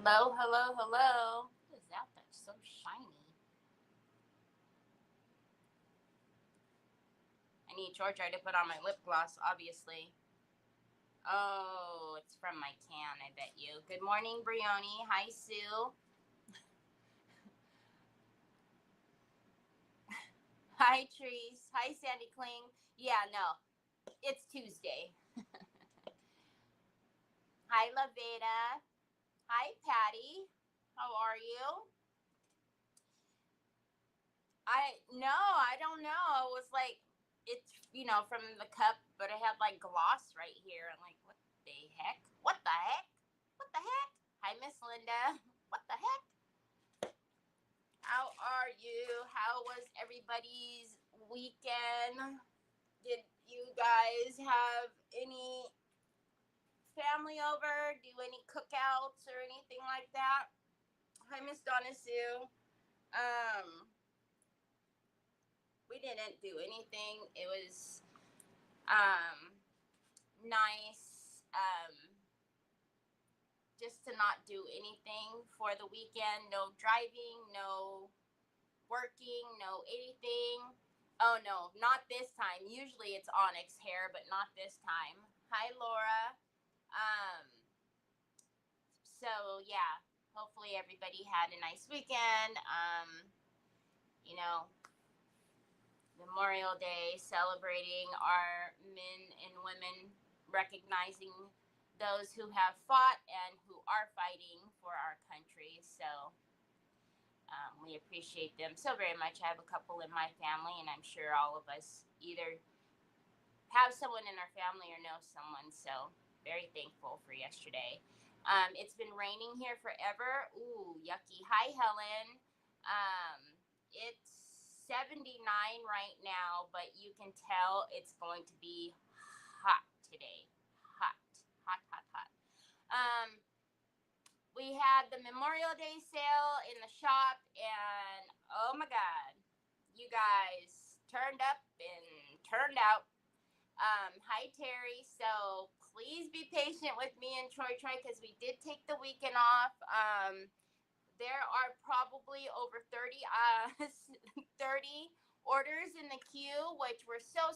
Hello, hello, hello. What is that? That's so shiny. I need Georgia to put on my lip gloss, obviously. Oh, it's from my tan, I bet you. Good morning, Brioni. Hi, Sue. Hi, Trees. Hi, Sandy Kling. Yeah, no, it's Tuesday. Hi, Laveda. Hi, Patty. How are you? I don't know. I was like, it's from the cup, but it had like gloss right here. I'm like, what the heck? What the heck? What the heck? Hi, Miss Linda. What the heck? How are you? How was everybody's weekend? Did you guys have any family over? Do any cookouts or anything like that? Hi, Miss Donna Sue. Um, we didn't do anything. It was um nice just to not do anything for the weekend. No driving, no working, no anything. Oh no, not this time. Usually it's Onyx hair, but not this time. Hi, Laura. um so yeah, hopefully everybody had a nice weekend. You know, Memorial Day, celebrating our men and women, recognizing those who have fought and who are fighting for our country. So we appreciate them so very much. I have a couple in my family, and I'm sure all of us either have someone in our family or know someone. So very thankful for yesterday. It's been raining here forever. Ooh, yucky. Hi, Helen. It's 79 right now, but you can tell it's going to be hot today. Hot, hot, hot, hot. Um, we had the Memorial Day sale in the shop, and oh my God, you guys turned up and turned out. Hi, Terry. So please be patient with me and Troy because we did take the weekend off. There are probably over 30 orders in the queue, which we're so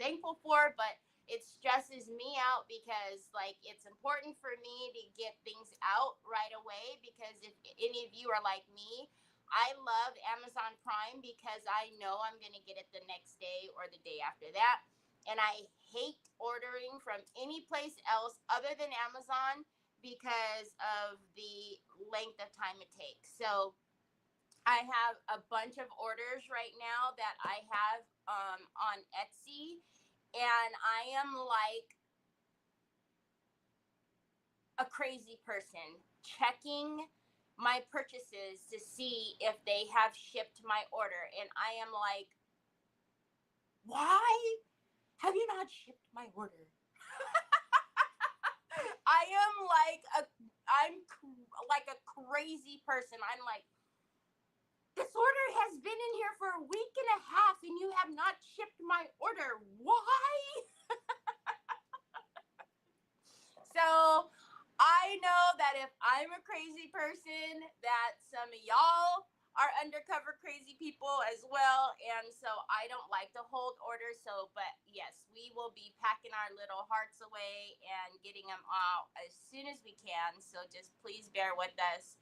thankful for, but it stresses me out because like it's important for me to get things out right away, because if any of you are like me, I love Amazon Prime because I know I'm going to get it the next day or the day after that. And I hate ordering from any place else other than Amazon because of the length of time it takes. So I have a bunch of orders right now that I have on Etsy, and I am like a crazy person checking my purchases to see if they have shipped my order. And I am like, why have you not shipped my order? I am like a crazy person. I'm like, this order has been in here for a week and a half and you have not shipped my order. Why? So I know that if I'm a crazy person, that some of y'all are undercover crazy people as well. And so I don't like to hold orders. So, but yes, we will be packing our little hearts away and getting them out as soon as we can. So just please bear with us.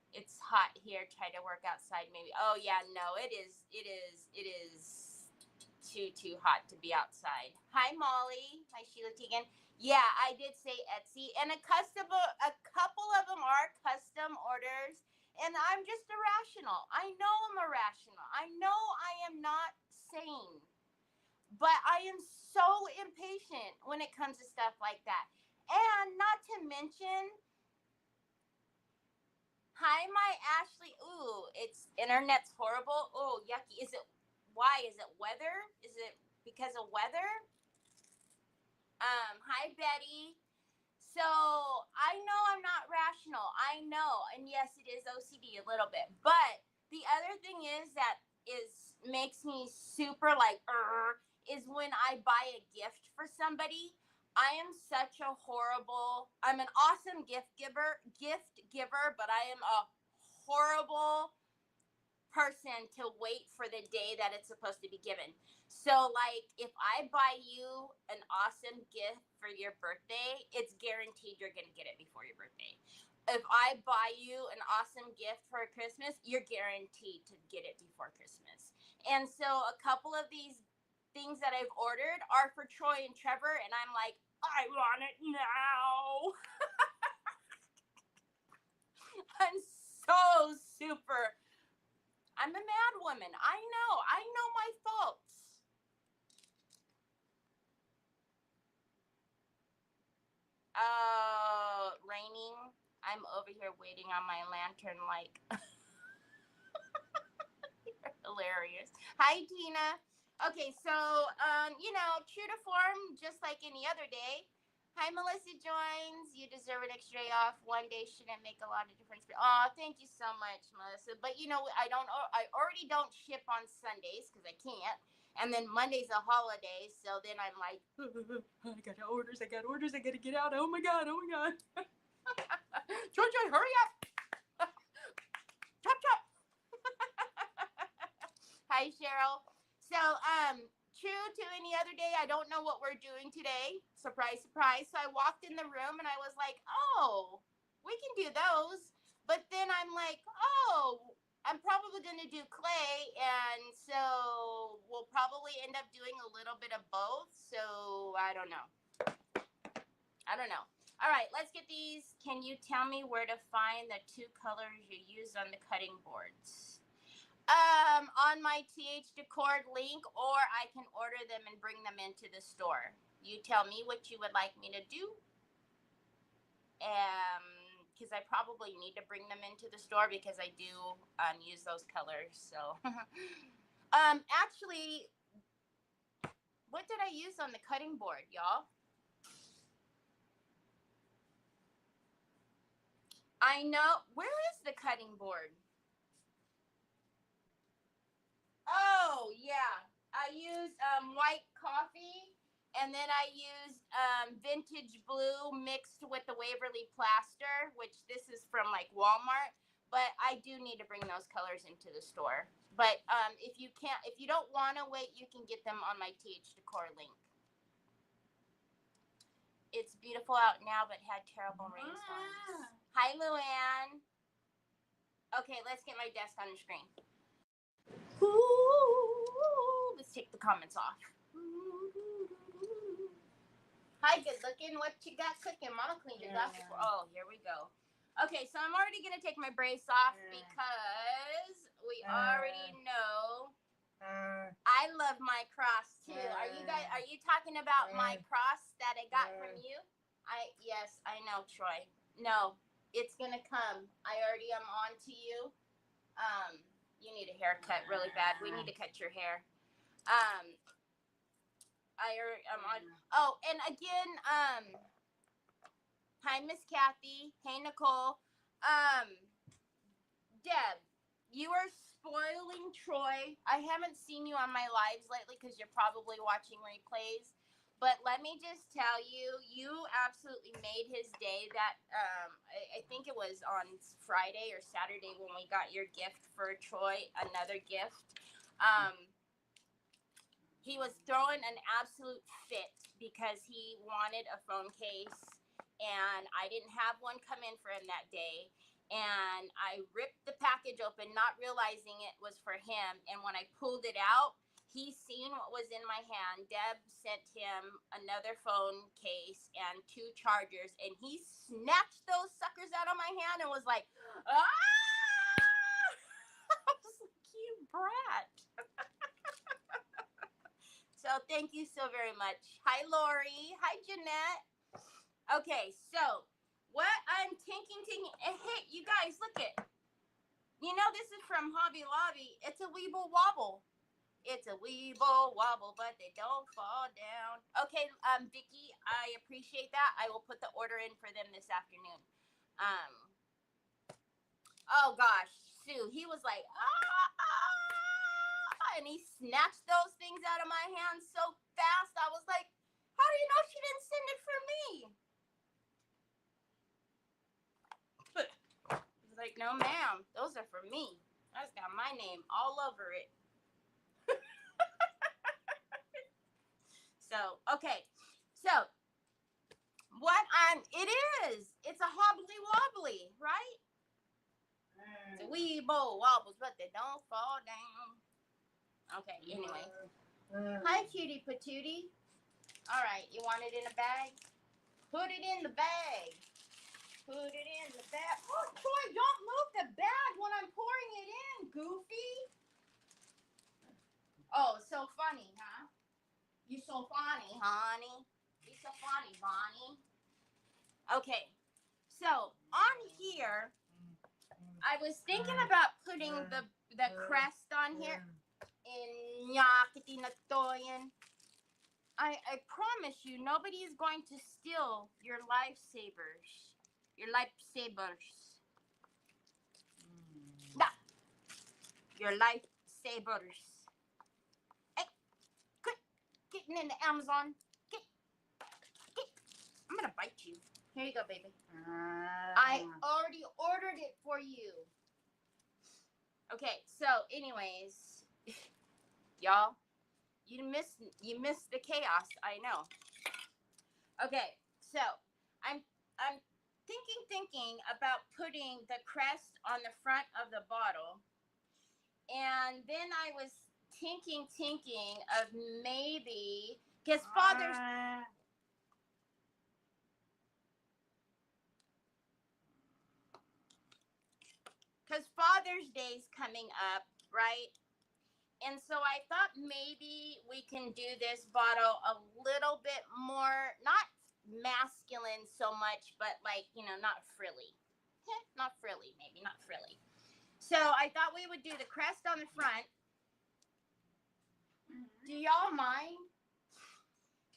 It's hot here. Try to work outside maybe. Oh yeah, no, it is too hot to be outside. Hi, Molly. Hi, Sheila Tegan. Yeah, I did say Etsy, and a couple of them are custom orders, and I'm just irrational. I know I'm irrational. I know I am not sane, but I am so impatient when it comes to stuff like that. And not to mention, hi, my Ashley. Ooh, it's internet's horrible. Oh, yucky. Is it? Why is it weather? Is it because of weather? Hi, Betty. So I know I'm not rational. I know, and yes, it is OCD a little bit. But the other thing is that is makes me super like is when I buy a gift for somebody. I am such a horrible, I'm an awesome gift giver, but I am a horrible person to wait for the day that it's supposed to be given. So like if I buy you an awesome gift for your birthday, it's guaranteed you're going to get it before your birthday. If I buy you an awesome gift for Christmas, you're guaranteed to get it before Christmas. And so a couple of these things that I've ordered are for Troy and Trevor, and I'm like, I want it now. I'm so super. I'm a mad woman. I know my faults. Raining. I'm over here waiting on my lantern like hilarious. Hi, Tina. Okay, so, true to form, just like any other day. Hi, Melissa joins. You deserve an extra day off. One day shouldn't make a lot of difference. Oh, thank you so much, Melissa. But I already don't ship on Sundays because I can't. And then Monday's a holiday, so then I'm like, I got orders, I got to get out. Oh my God. Joy, hurry up. Chop, chop. Hi, Cheryl. So, true to any other day, I don't know what we're doing today. Surprise, surprise. So I walked in the room and I was like, oh, we can do those. But then I'm like, oh, I'm probably going to do clay. And so we'll probably end up doing a little bit of both. So I don't know. All right, let's get these. Can you tell me where to find the two colors you used on the cutting boards? On my TH Decor link, or I can order them and bring them into the store. You tell me what you would like me to do. Because I probably need to bring them into the store because I do use those colors. So, actually, what did I use on the cutting board, y'all? I know. Where is the cutting board? Oh, yeah. I used white coffee, and then I used vintage blue mixed with the Waverly plaster, which this is from like Walmart. But I do need to bring those colors into the store. But if you don't want to wait, you can get them on my TH Decor link. It's beautiful out now, but had terrible rainstorms. Hi, Luann. Okay, let's get my desk on the screen. Ooh, let's take the comments off. Hi, good looking. What you got cooking? Mama cleaned your glass before. Oh, here we go. Okay, so I'm already gonna take my brace off because we already know I love my cross too. Are you talking about my cross that I got from you? Yes, I know, Troy. No, it's gonna come. I already am on to you. You need a haircut really bad. We need to cut your hair. I'm on. Oh, and again, hi, Miss Kathy. Hey, Nicole. Deb, you are spoiling Troy. I haven't seen you on my lives lately because you're probably watching replays. But let me just tell you, you absolutely made his day. That I think it was on Friday or Saturday when we got your gift for Troy, another gift. He was throwing an absolute fit because he wanted a phone case, and I didn't have one come in for him that day. And I ripped the package open, not realizing it was for him. And when I pulled it out, he seen what was in my hand. Deb sent him another phone case and 2 chargers, and he snatched those suckers out of my hand and was like, ah! I was like, you brat. So thank you so very much. Hi, Lori. Hi, Jeanette. Okay, so what I'm thinking, hey, you guys, look it. You know, this is from Hobby Lobby. It's a Weeble Wobble. It's a Weeble Wobble, but they don't fall down. Okay, Vicky, I appreciate that. I will put the order in for them this afternoon. Oh gosh, Sue, he was like, and he snatched those things out of my hands so fast. I was like, how do you know she didn't send it for me. It's like, no, ma'am. Those are for me. That's got my name all over it. So, okay. So, it's a hobbly wobbly, right? It's a wee bowl wobbles, but they don't fall down. Okay, anyway. Hi, cutie patootie. All right, you want it in a bag? Put it in the bag. Put it in the bag. Oh, Troy, don't move the bag when I'm pouring it in, Goofy. Oh, so funny, huh? You so funny, honey. You so funny, Bonnie. Okay, so on here, I was thinking about putting the crest on here. In Nyakitinotoyan. I promise you, nobody is going to steal your lifesavers. Your lifesavers. Nah. Your lifesavers. Hey, quit getting in the Amazon. Get. I'm gonna bite you. Here you go, baby. I already ordered it for you. Okay, so anyways, y'all, you missed the chaos. I know. Okay, so I'm thinking about putting the crest on the front of the bottle, and then I was thinking of maybe because Father's Day's coming up, right? And so I thought maybe we can do this bottle a little bit more, not masculine so much, but like, not frilly. Not frilly, maybe, not frilly. So I thought we would do the crest on the front. Do y'all mind?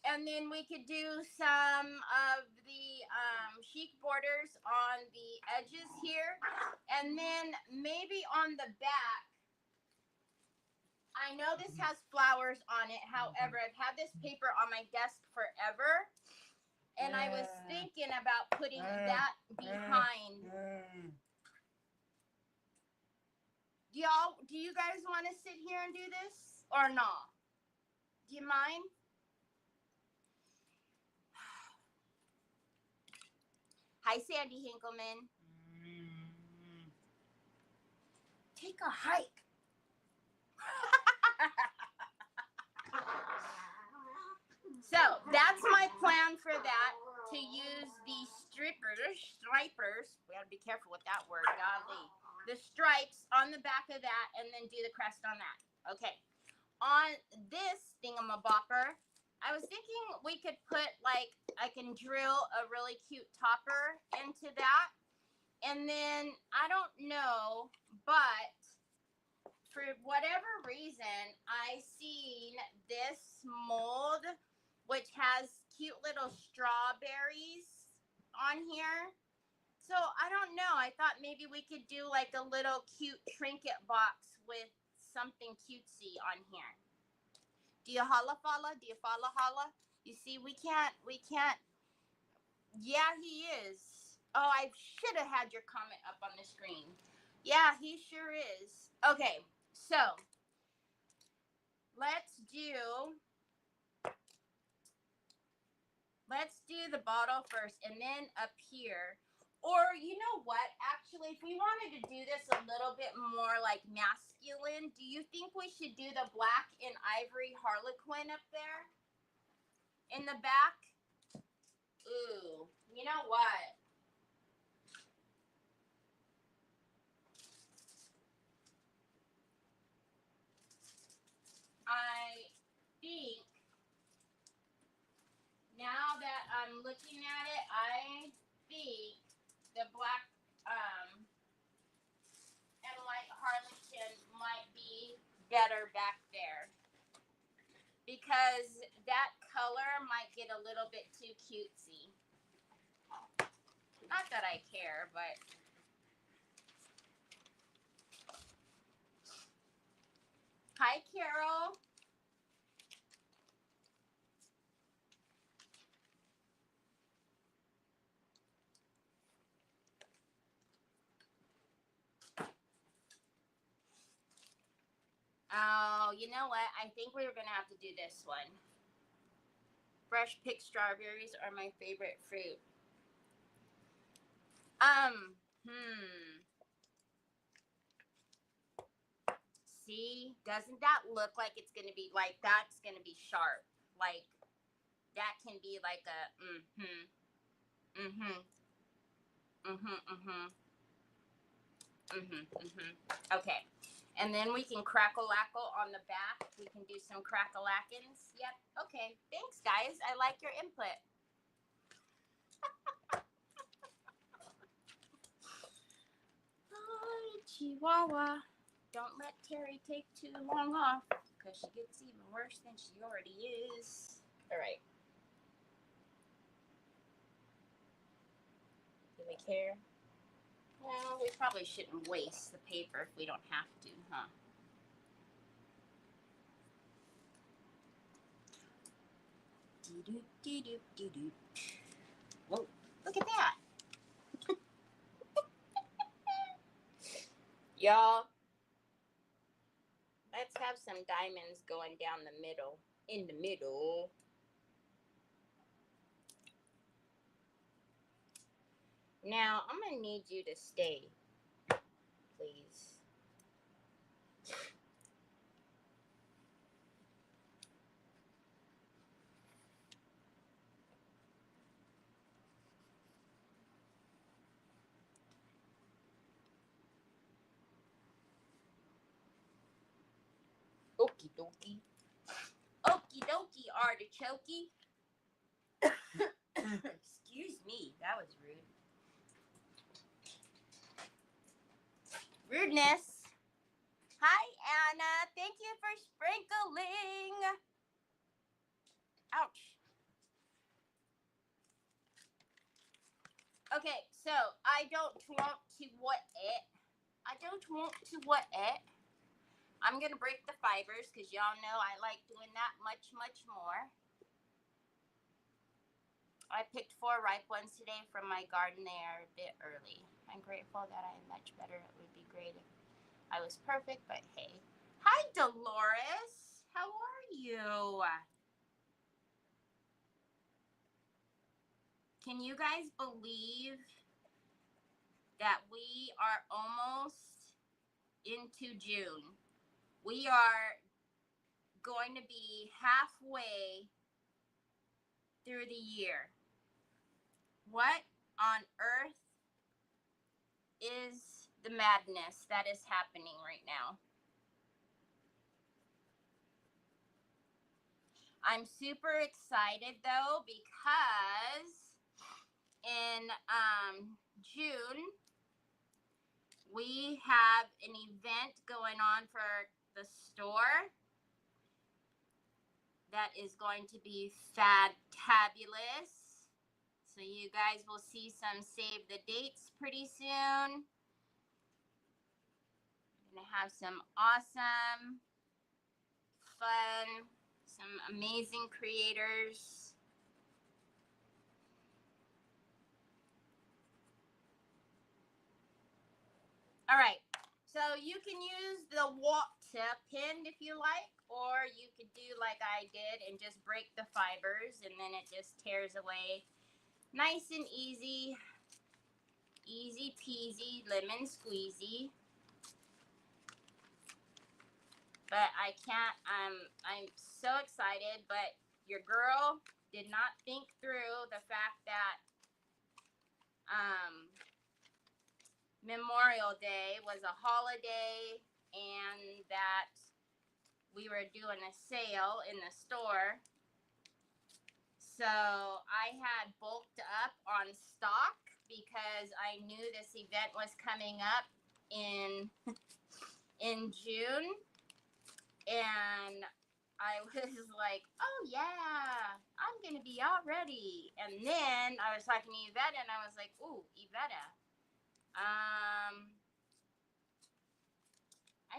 And then we could do some of the chic borders on the edges here. And then maybe on the back, I know this has flowers on it. However, I've had this paper on my desk forever. And I was thinking about putting that behind. Do you guys want to sit here and do this or not? Do you mind? Hi, Sandy Hinkleman. Take a hike. So that's my plan for that, to use the stripers. We gotta be careful with that word, golly. The stripes on the back of that, and then do the crest on that. Okay. On this thingamabopper, I was thinking we could put, like, I can drill a really cute topper into that. And then, I don't know, but for whatever reason, I seen this mold, which has cute little strawberries on here. So, I don't know. I thought maybe we could do like a little cute trinket box with something cutesy on here. Do you holla? Do you holla? You see, we can't. Yeah, he is. Oh, I should have had your comment up on the screen. Yeah, he sure is. Okay, so let's do the bottle first, and then up here. Or you know what? Actually, if we wanted to do this a little bit more like masculine, do you think we should do the black and ivory harlequin up there in the back? Ooh, you know what? I think now that I'm looking at it, I think the black and white harlequin might be better back there, because that color might get a little bit too cutesy. Not that I care, but hi, Carol. Oh, you know what? I think we were going to have to do this one. Fresh picked strawberries are my favorite fruit. See, doesn't that look like it's going to be like, that's going to be sharp. Like, that can be like a, Okay. And then we can crackle-lackle on the back. We can do some crackle-lackins. Yep. Okay. Thanks, guys. I like your input. Hi, Chihuahua. Don't let Terry take too long off, because she gets even worse than she already is. All right. Do we care? Well, we probably shouldn't waste the paper if we don't have to, huh? Dee-doo. Whoa, look at that. Y'all, let's have some diamonds going down the middle. In the middle. Now, I'm going to need you to stay, please. Okie dokie. Okie dokie, artichokey. Excuse me, that was rude. Rudeness. Hi, Anna. Thank you for sprinkling. Ouch. Okay, so I don't want to wet it. I'm going to break the fibers because y'all know I like doing that much more. I picked 4 ripe ones today from my garden. They are a bit early. I'm grateful that I am much better. It would be great if I was perfect, but hey. Hi, Dolores. How are you? Can you guys believe that we are almost into June? We are going to be halfway through the year. What on earth is the madness that is happening right now? I'm super excited though because in June we have an event going on for the store that is going to be fantabulous. So you guys will see some save the dates pretty soon. We're gonna have some awesome, fun, some amazing creators. All right, so you can use the water pin if you like, or you could do like I did and just break the fibers and then it just tears away. Nice and easy. Easy peasy, lemon squeezy. But I can't, I'm so excited, but your girl did not think through the fact that Memorial Day was a holiday and that we were doing a sale in the store. So I had bulked up on stock because I knew this event was coming up in June. And I was like, oh yeah, I'm going to be all ready. And then I was talking to Yvette and I was like, ooh, Yvette, I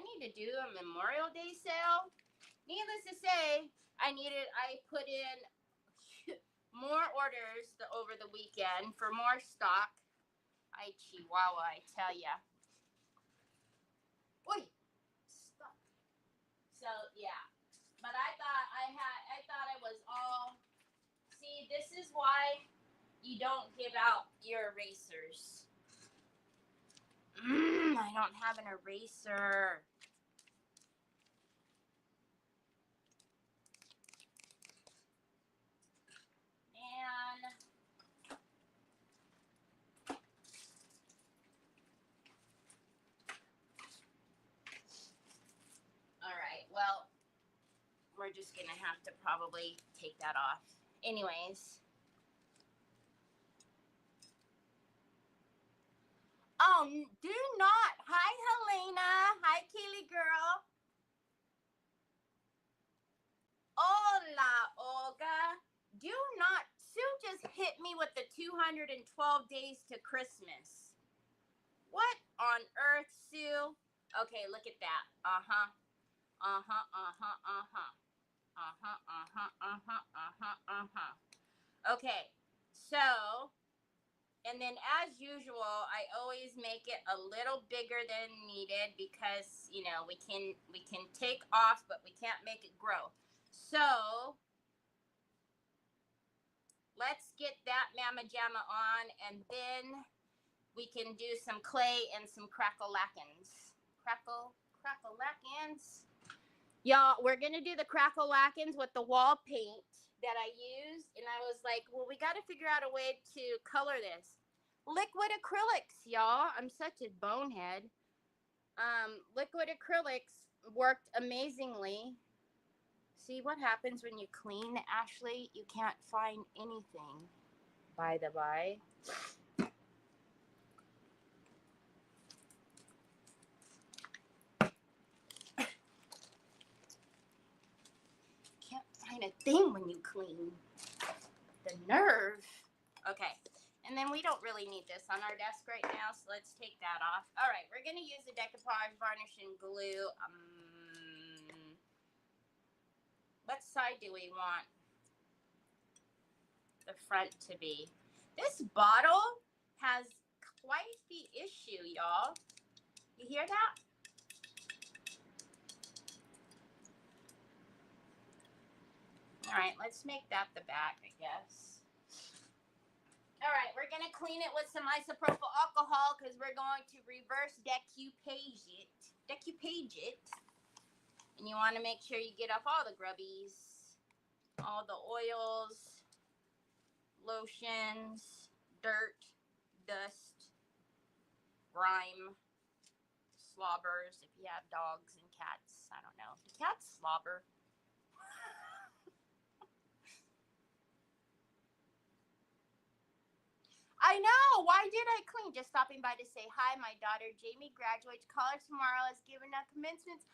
need to do a Memorial Day sale. Needless to say, I put in more orders over the weekend for more stock. Ay, Chihuahua, I tell ya. Oi, stop. So yeah, but I thought it was all. See, this is why you don't give out your erasers. I don't have an eraser. And all right, well, we're just gonna have to probably take that off. Anyways. Oh, do not. Hi, Helena. Hi, Kaylee girl. Hola, Olga. Do not. Sue just hit me with the 212 days to Christmas. What on earth, Sue? Okay, look at that. Uh-huh. Uh-huh, uh-huh, uh-huh. Uh-huh, uh-huh, uh-huh, uh-huh, uh-huh. Okay, so, and then as usual, I always make it a little bigger than needed because, you know, we can take off, but we can't make it grow. So, let's get that mamma jamma on, and then we can do some clay and some crackle-lackins. Crackle-lackins. Y'all, we're going to do the crackle-lackins with the wall paint that I used. And I was like, well, we got to figure out a way to color this. Liquid acrylics, y'all. I'm such a bonehead. Liquid acrylics worked amazingly. See what happens when you clean, Ashley? You can't find anything, by the by. Can't find a thing when you clean. The nerve. Okay. And then we don't really need this on our desk right now, so let's take that off. All right, we're going to use the decoupage varnish and glue. What side do we want the front to be? This bottle has quite the issue, y'all. You hear that? All right, let's make that the back, I guess. All right, we're going to clean it with some isopropyl alcohol because we're going to reverse decoupage it. And you want to make sure you get off all the grubbies, all the oils, lotions, dirt, dust, grime, slobbers, if you have dogs and cats. I don't know. Do cats slobber? I know. Why did I clean? Just stopping by to say hi. My daughter Jamie graduates college tomorrow. Is giving a commencement.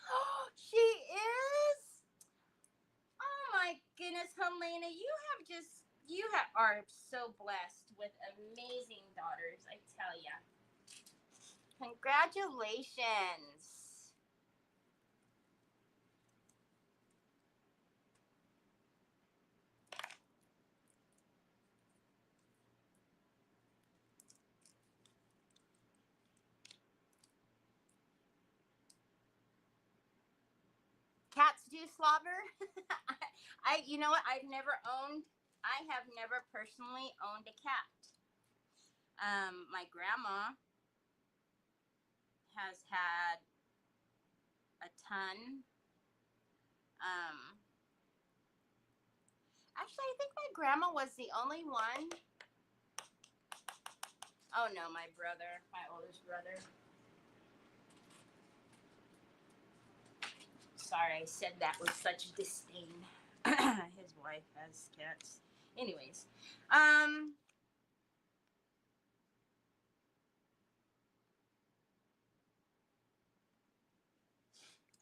She is. Oh my goodness, Helena, are so blessed with amazing daughters. I tell ya. Congratulations. Cats do slobber. You know what? I have never personally owned a cat. My grandma has had a ton. Actually, I think my grandma was the only one. Oh no, my brother, my oldest brother. Sorry, I said that with such disdain. His wife has cats. Anyways, all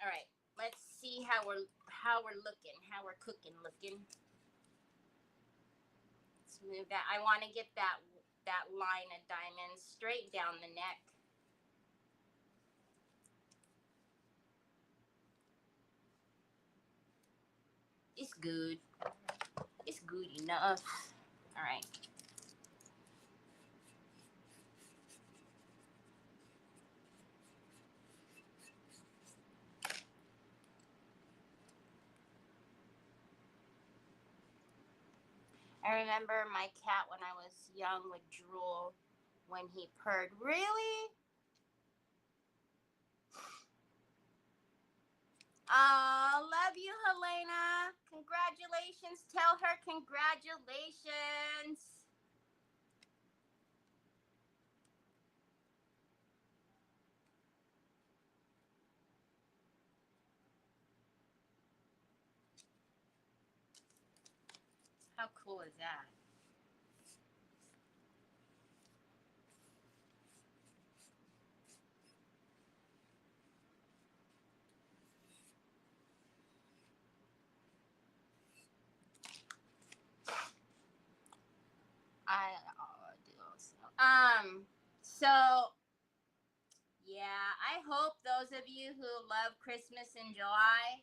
right. Let's see how we're looking, how we're looking. Let's move that. I want to get that line of diamonds straight down the neck. It's good. It's good enough. All right. I remember my cat when I was young would drool when he purred. Really? Oh, love you, Helena. Congratulations. Tell her congratulations. How cool is that? I do also. So yeah, I hope those of you who love Christmas in July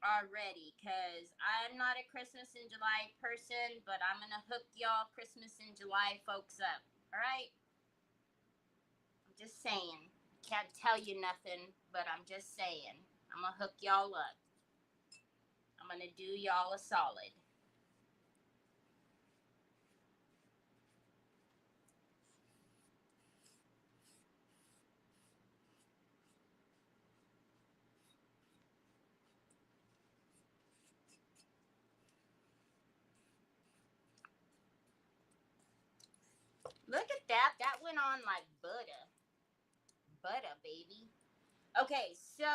are ready, because I'm not a Christmas in July person, but I'm gonna hook y'all Christmas in July folks up. All right? I'm just saying. Can't tell you nothing, but I'm just saying. I'm gonna hook y'all up. I'm gonna do y'all a solid. Look at that. That went on like butter. Butter, baby. Okay, so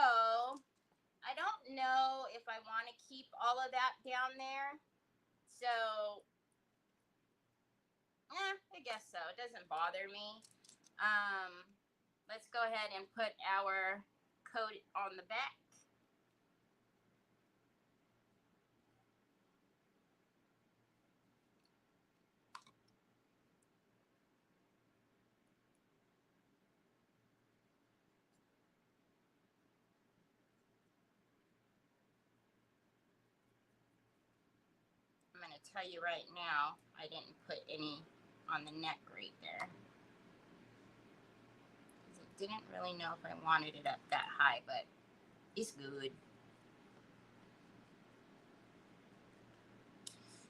I don't know if I want to keep all of that down there. So, I guess so. It doesn't bother me. Let's go ahead and put our coat on the back. I'm going to tell you right now, I didn't put any on the neck right there. I didn't really know if I wanted it up that high, but it's good.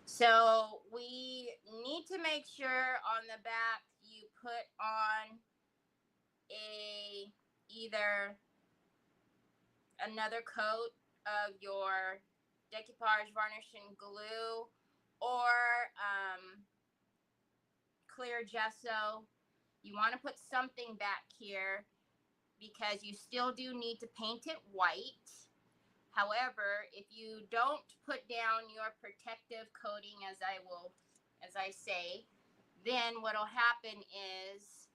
So we need to make sure on the back you put on either another coat of your decoupage varnish and glue, or clear gesso. You want to put something back here because you still do need to paint it white. However, if you don't put down your protective coating, as I say, then what'll happen is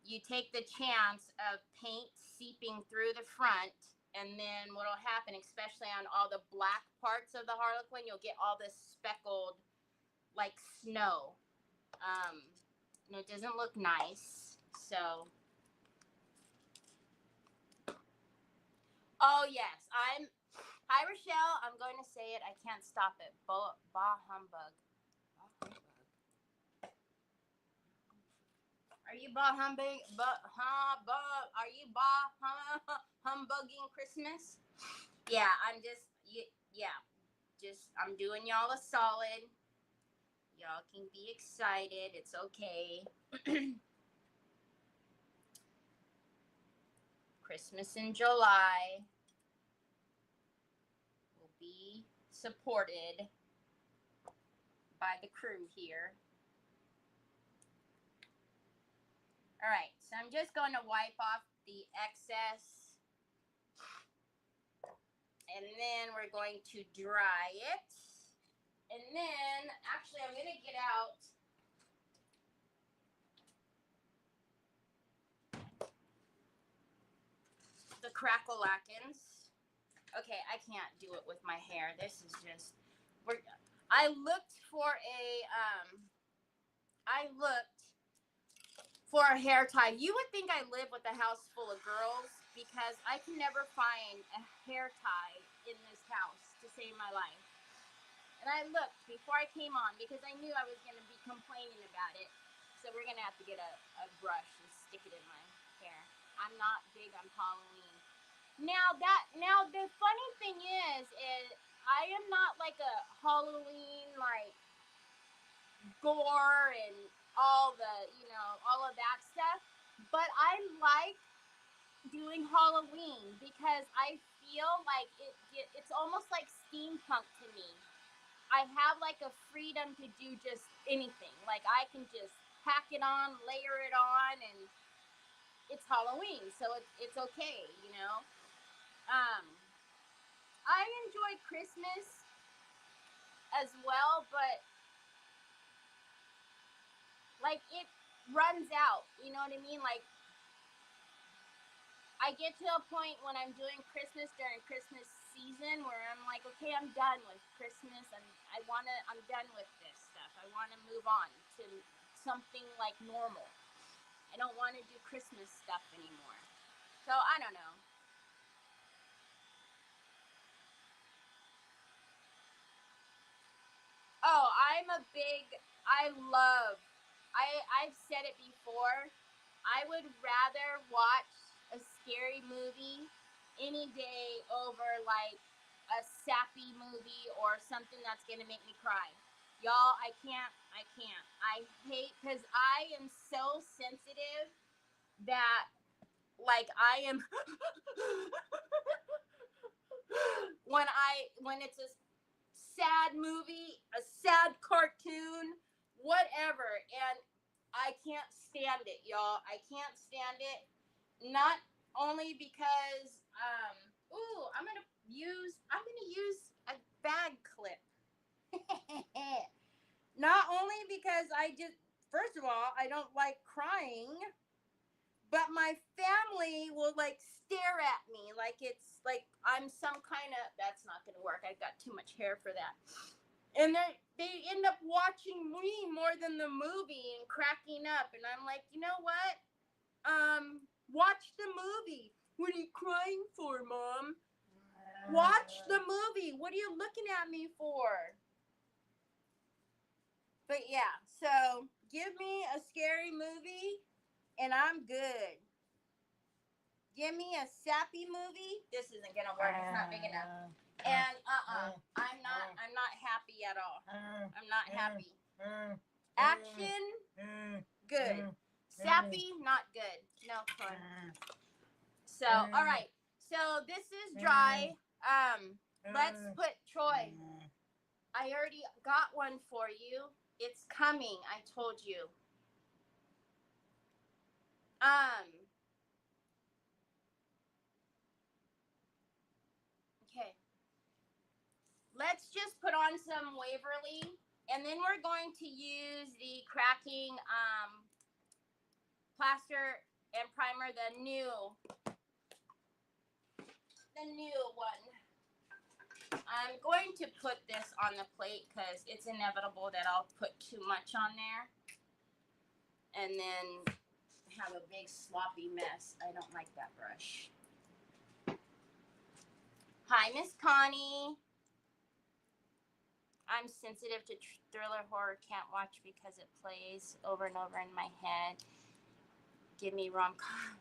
you take the chance of paint seeping through the front, and then what'll happen, especially on all the black parts of the Harlequin, you'll get all this speckled like snow. And it doesn't look nice. So, oh yes, hi Rochelle. I'm going to say it. I can't stop it. Bah humbug. Bah humbug. Are you bah humbug? Are you humbugging Christmas? Yeah, I'm doing y'all a solid. Y'all can be excited. It's okay. Christmas in July will be supported by the crew here. All right, so I'm just going to wipe off the excess, and then we're going to dry it. And then, actually, I'm going to get out the crackle-lackins. Okay, I can't do it with my hair. This is just, I looked for a hair tie. You would think I live with a house full of girls, because I can never find a hair tie in this house to save my life. And I looked before I came on, because I knew I was going to be complaining about it. So we're going to have to get a brush and stick it in my hair. I'm not big on Halloween. Now the funny thing is I am not like a Halloween like gore and all the, all of that stuff. But I like doing Halloween because I feel like it's almost like steampunk to me. I have like a freedom to do just anything. Like I can just pack it on, layer it on, and it's Halloween, so it's okay, I enjoy Christmas as well, but like it runs out. You know what I mean? Like I get to a point when I'm doing Christmas during Christmas season where I'm like, okay, I'm done with Christmas, and I'm done with this stuff. I want to move on to something like normal. I don't want to do Christmas stuff anymore. So I don't know. Oh, I've said it before. I would rather watch a scary movie any day over like a sappy movie or something that's going to make me cry. Y'all, I can't. I hate, because I am so sensitive that like I am when it's a sad movie, a sad cartoon, whatever, and I can't stand it, y'all. I can't stand it. Not only because I'm gonna use a bag clip. Not only because first of all, I don't like crying, but my family will like stare at me like it's like I'm some kind of, that's not gonna work. I got too much hair for that. And then they end up watching me more than the movie and cracking up. And I'm like, you know what? Watch the movie. What are you crying for, Mom? Watch the movie. What are you looking at me for? But yeah, so give me a scary movie and I'm good. Give me a sappy movie. This isn't gonna work. It's not big enough. And I'm not happy at all. I'm not happy. Action, good. Sappy, not good. No fun. So, all right. So this is dry. Let's put Troy. I already got one for you. It's coming. I told you. Okay. Let's just put on some Waverly, and then we're going to use the cracking plaster and primer, the new one. I'm going to put this on the plate because it's inevitable that I'll put too much on there and then have a big sloppy mess. I don't like that brush. Hi, Miss Connie. I'm sensitive to thriller horror. Can't watch because it plays over and over in my head. Give me rom-com.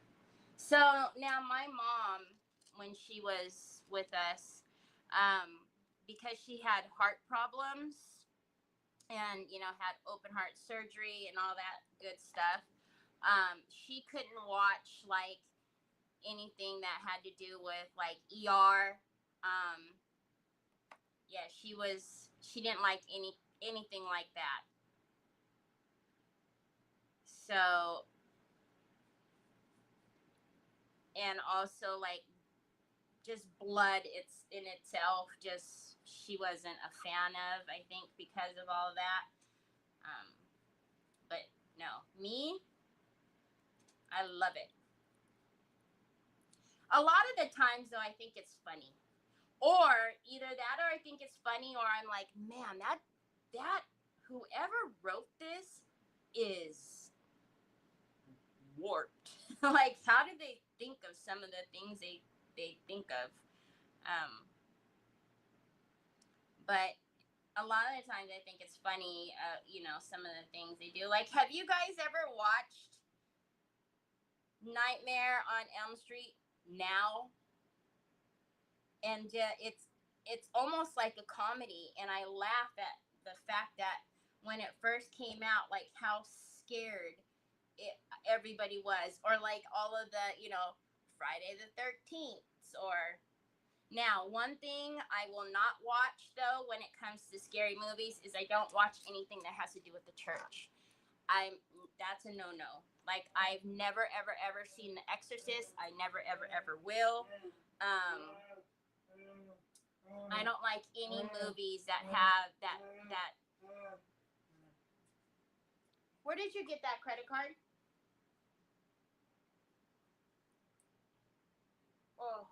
So now my mom, when she was with us, because she had heart problems and, had open heart surgery and all that good stuff, she couldn't watch like anything that had to do with like ER. Yeah, she didn't like anything like that. So, and also like just blood, it's in itself, just she wasn't a fan of, I think, because of all that. But no, me, I love it. A lot of the times though, I think it's funny, or either that, or I think it's funny, or I'm like, man, that whoever wrote this is warped. Like, how did they think of some of the things they think of? But a lot of the times I think it's funny, some of the things they do. Like, have you guys ever watched Nightmare on Elm Street now? And it's almost like a comedy, and I laugh at the fact that when it first came out, like how scared everybody was, or like all of the, Friday the 13th, or now, one thing I will not watch though when it comes to scary movies is I don't watch anything that has to do with the church. That's a no-no. Like, I've never ever ever seen The Exorcist. I never ever ever will. Um I don't like any movies that have that. Where did you get that credit card? Oh,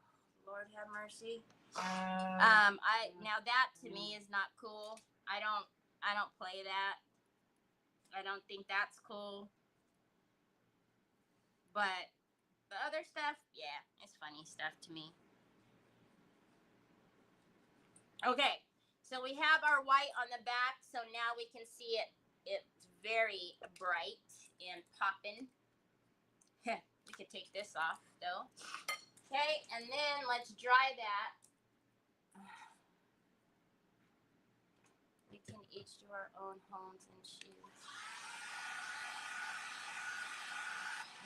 Lord have mercy. I now that to me is not cool. I don't play that. I don't think that's cool. But the other stuff, yeah, it's funny stuff to me. Okay, so we have our white on the back, so now we can see it. It's very bright and popping. We could take this off though. Okay, and then let's dry that. We can each do our own homes and shoes.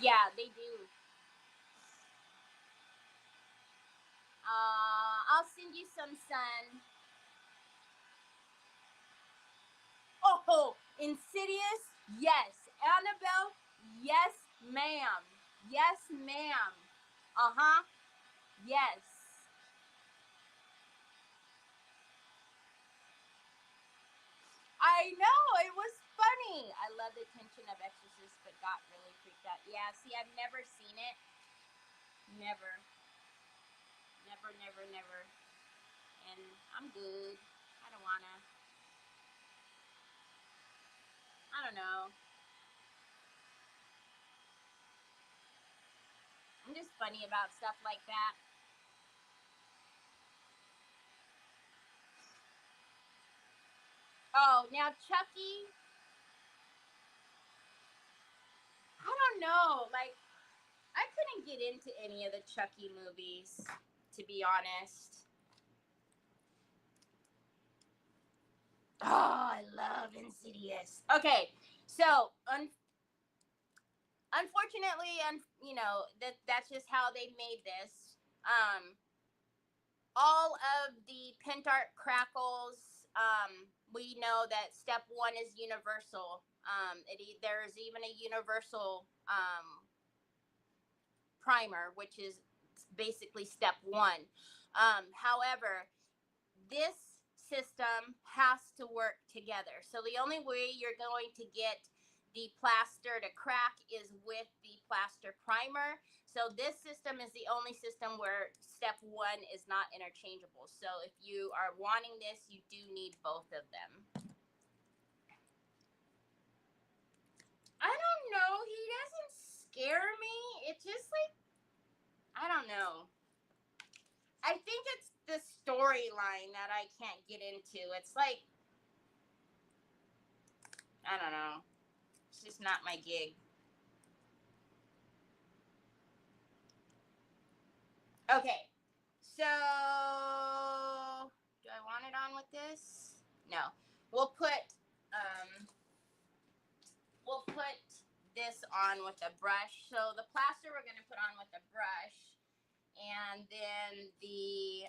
Yeah, they do. I'll send you some sun. Oh, Insidious? Yes. Annabelle? Yes, ma'am. Yes, ma'am. Uh-huh. Yes. I know, it was funny. I love the tension of Exorcist, but got really freaked out. Yeah, see, I've never seen it. Never. Never, never, never. And I'm good. I don't wanna. I don't know. I'm just funny about stuff like that. Oh, now Chucky, I don't know. Like, I couldn't get into any of the Chucky movies, to be honest. Oh, I love Insidious. Okay, so unfortunately, and that's just how they made this. All of the Pentart crackles, we know that step one is universal. There's even a universal primer, which is basically step one. However, this system has to work together. So the only way you're going to get the plaster to crack is with the plaster primer. So this system is the only system where step one is not interchangeable. So if you are wanting this, you do need both of them. I don't know. He doesn't scare me. It's just like, I don't know. I think it's the storyline that I can't get into. It's like, I don't know. It's just not my gig. Okay. So, do I want it on with this? No. We'll put um we'll put this on with a brush. So the plaster we're going to put on with a brush, and then the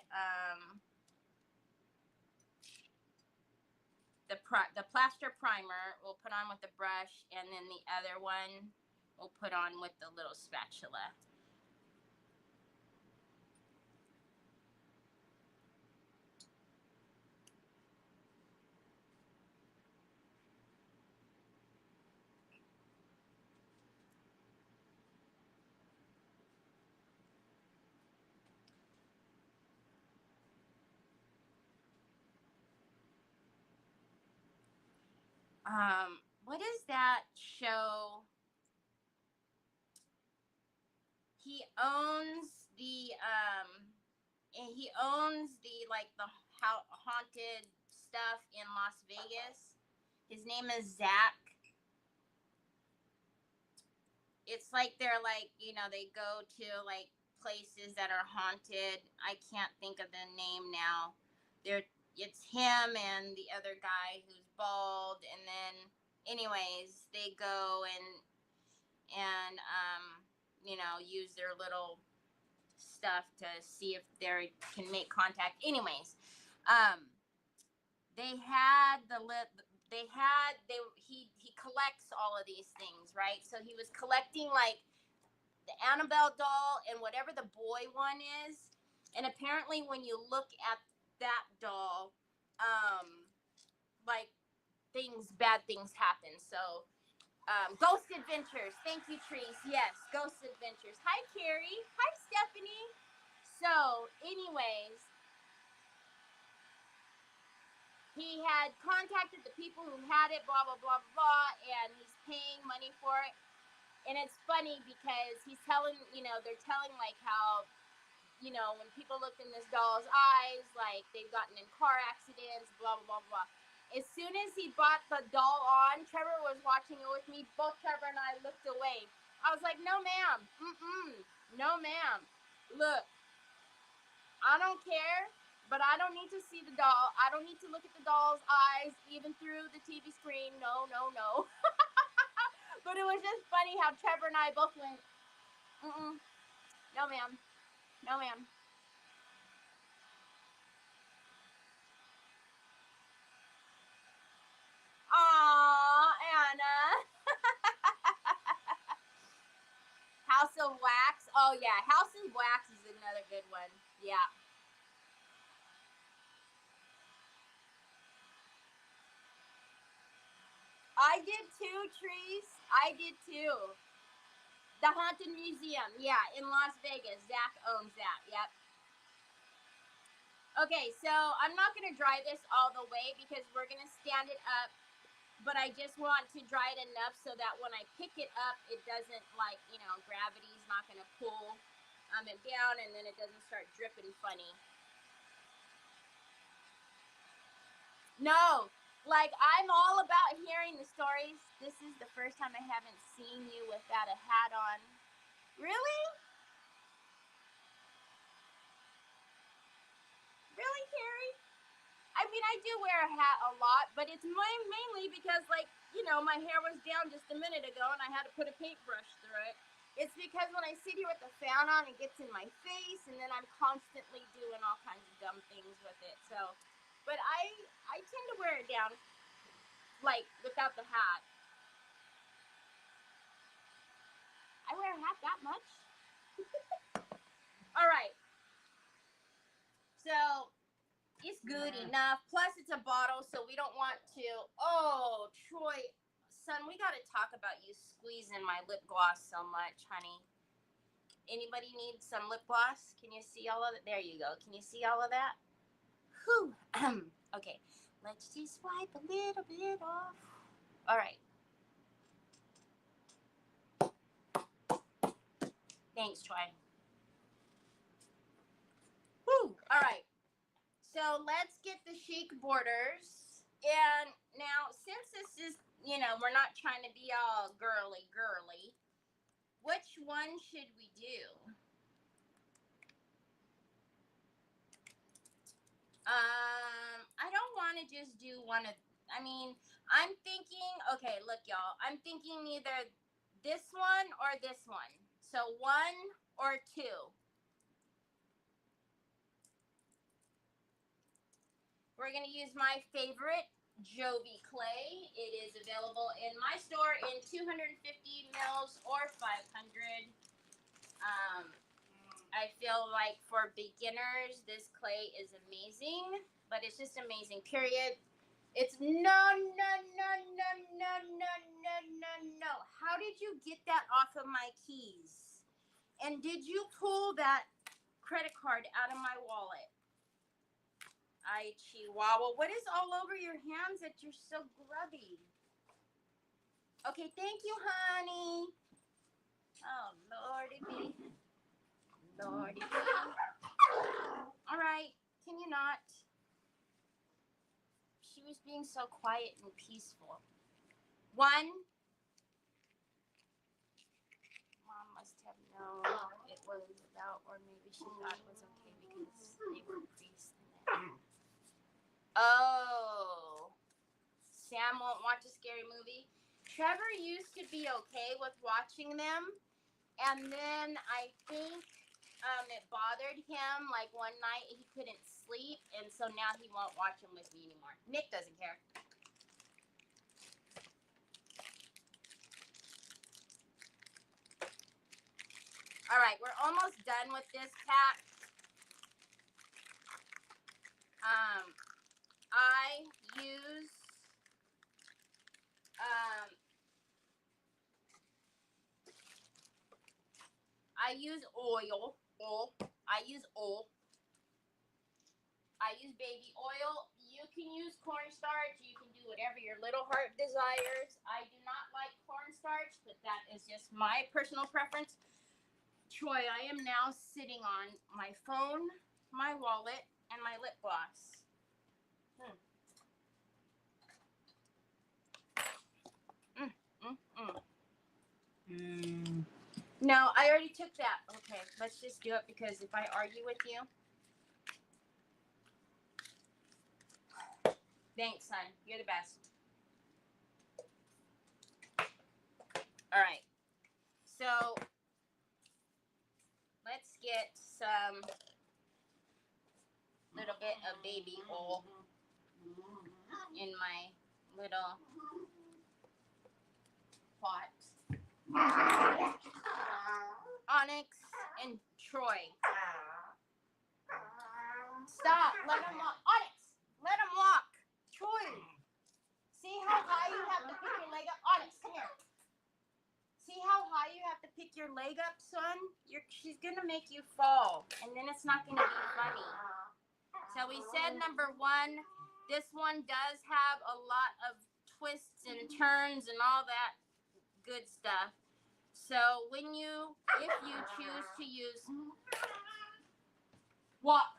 plaster primer we'll put on with the brush, and then the other one we'll put on with the little spatula. What is that show? He owns the like the haunted stuff in Las Vegas. His name is Zach. It's like they're like, they go to like places that are haunted. I can't think of the name now. it's him and the other guy who's bald, and then anyways they go and use their little stuff to see if they can make contact. Anyways, they had he collects all of these things, right? So he was collecting like the Annabelle doll and whatever the boy one is. And apparently when you look at that doll, like bad things happen. So Ghost Adventures. Thank you, Trees. Yes, Ghost Adventures. Hi, Carrie. Hi, Stephanie. So, anyways, he had contacted the people who had it, blah, blah, blah, blah, and he's paying money for it. And it's funny because he's telling, they're telling like how, when people looked in this doll's eyes, like they've gotten in car accidents, blah, blah, blah, blah. As soon as he bought the doll on, Trevor was watching it with me. Both Trevor and I looked away. I was like, no, ma'am. No, ma'am. Look, I don't care, but I don't need to see the doll. I don't need to look at the doll's eyes, even through the TV screen. No, no, no. But it was just funny how Trevor and I both went, no, ma'am. No, ma'am. Aw, Anna. House of Wax. Oh, yeah. House of Wax is another good one. Yeah. I did too, Trees. I did too. The Haunted Museum. Yeah, in Las Vegas. Zach owns that. Yep. Okay, so I'm not going to dry this all the way because we're going to stand it up. But I just want to dry it enough so that when I pick it up, it doesn't gravity's not going to pull it down and then it doesn't start dripping funny. No, like I'm all about hearing the stories. This is the first time I haven't seen you without a hat on. Really? Really, Carrie? I mean, I do wear a hat a lot, but it's mainly because, my hair was down just a minute ago and I had to put a paintbrush through it. It's because when I sit here with the fan on, it gets in my face, and then I'm constantly doing all kinds of dumb things with it. So, but I tend to wear it down, like, without the hat. I wear a hat that much? All right. So, it's good enough. Plus, it's a bottle, so we don't want to. Oh, Troy, son, we got to talk about you squeezing my lip gloss so much, honey. Anybody need some lip gloss? Can you see all of it? There you go. Can you see all of that? Whew. Okay, let's just wipe a little bit off. All right. Thanks, Troy. Whew. All right. So let's get the chic borders. And now, since this is, we're not trying to be all girly, which one should we do? I don't want to just do one of, I'm thinking, okay, look, y'all, I'm thinking either this one or this one. So 1 or 2. We're going to use my favorite, Jovi Clay. It is available in my store in 250 mils or 500. I feel like for beginners, this clay is amazing, but it's just amazing, period. It's no. How did you get that off of my keys? And did you pull that credit card out of my wallet? Ay, Chihuahua. What is all over your hands that you're so grubby? Okay, thank you, honey. Oh, Lordy be. Lordy be. All right, can you not? She was being so quiet and peaceful. 1. Mom must have known it was about, or maybe she thought it was okay because they were priests. Sam won't watch a scary movie. Trevor used to be okay with watching them, and then I think it bothered him. Like one night he couldn't sleep, and so now he won't watch them with me anymore. Nick doesn't care. All right, we're almost done with this pack. I use oil. I use oil. I use baby oil. You can use cornstarch. You can do whatever your little heart desires. I do not like cornstarch, but that is just my personal preference. Troy, I am now sitting on my phone, my wallet, and my lip gloss. No, I already took that. Okay, let's just do it because if I argue with you. Thanks, son. You're the best. All right. So let's get some little bit of baby oil in my little pot. Onyx and Troy. Stop. Let him walk. Onyx, let him walk. Troy. See how high you have to pick your leg up? Onyx, come here. See how high you have to pick your leg up, son? She's going to make you fall, and then it's not going to be funny. So we said number 1, this one does have a lot of twists and turns and all that good stuff. So if you choose to use, walk.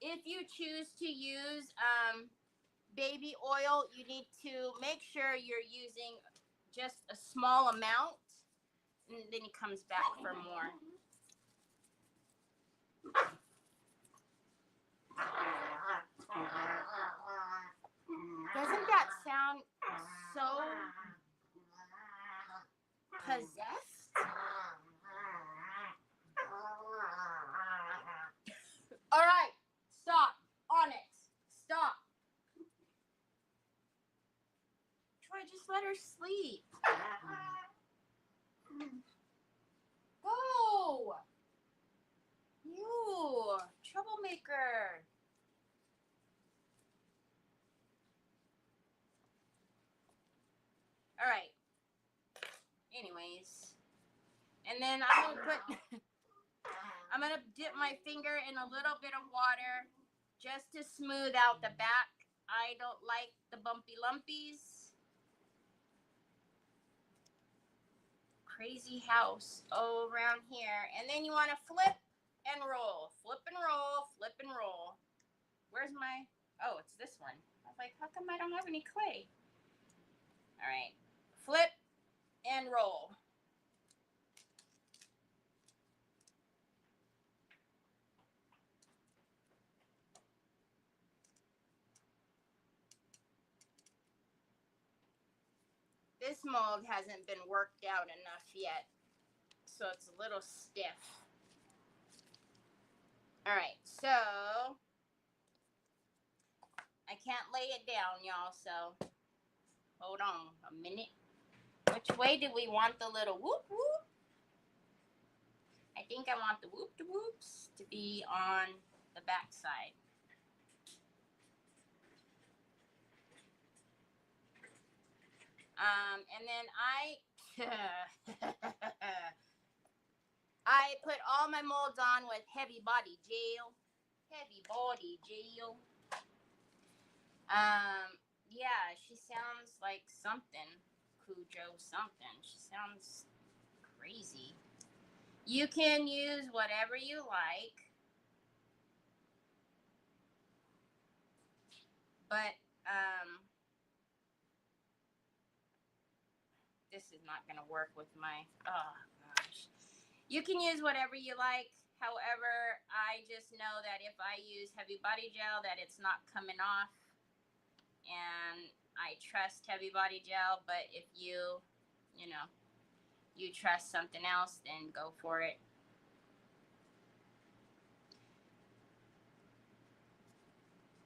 If you choose to use baby oil, you need to make sure you're using just a small amount, and then he comes back for more. Doesn't that sound so possessed? All right, stop. Onyx, stop. Troy, just let her sleep. Go. You troublemaker. All right. Anyways, and then I'm gonna dip my finger in a little bit of water just to smooth out the back. I don't like the bumpy lumpies. Crazy house around here. And then you want to flip and roll. Flip and roll, flip and roll. Where's my, oh, it's this one. I was like, how come I don't have any clay? All right, flip and roll. This mold hasn't been worked out enough yet, so it's a little stiff. All right, so I can't lay it down, y'all, so hold on a minute. Which way do we want the little whoop whoop? I think I want the whoop de whoops to be on the back side. And then I put all my molds on with heavy body gel. Heavy body gel. Yeah, she sounds like something. Cujo something. She sounds crazy. You can use whatever you like. But, this is not going to work with my, oh gosh. You can use whatever you like. However, I just know that if I use heavy body gel, that it's not coming off. And I trust heavy body gel, but if you know, you trust something else, then go for it.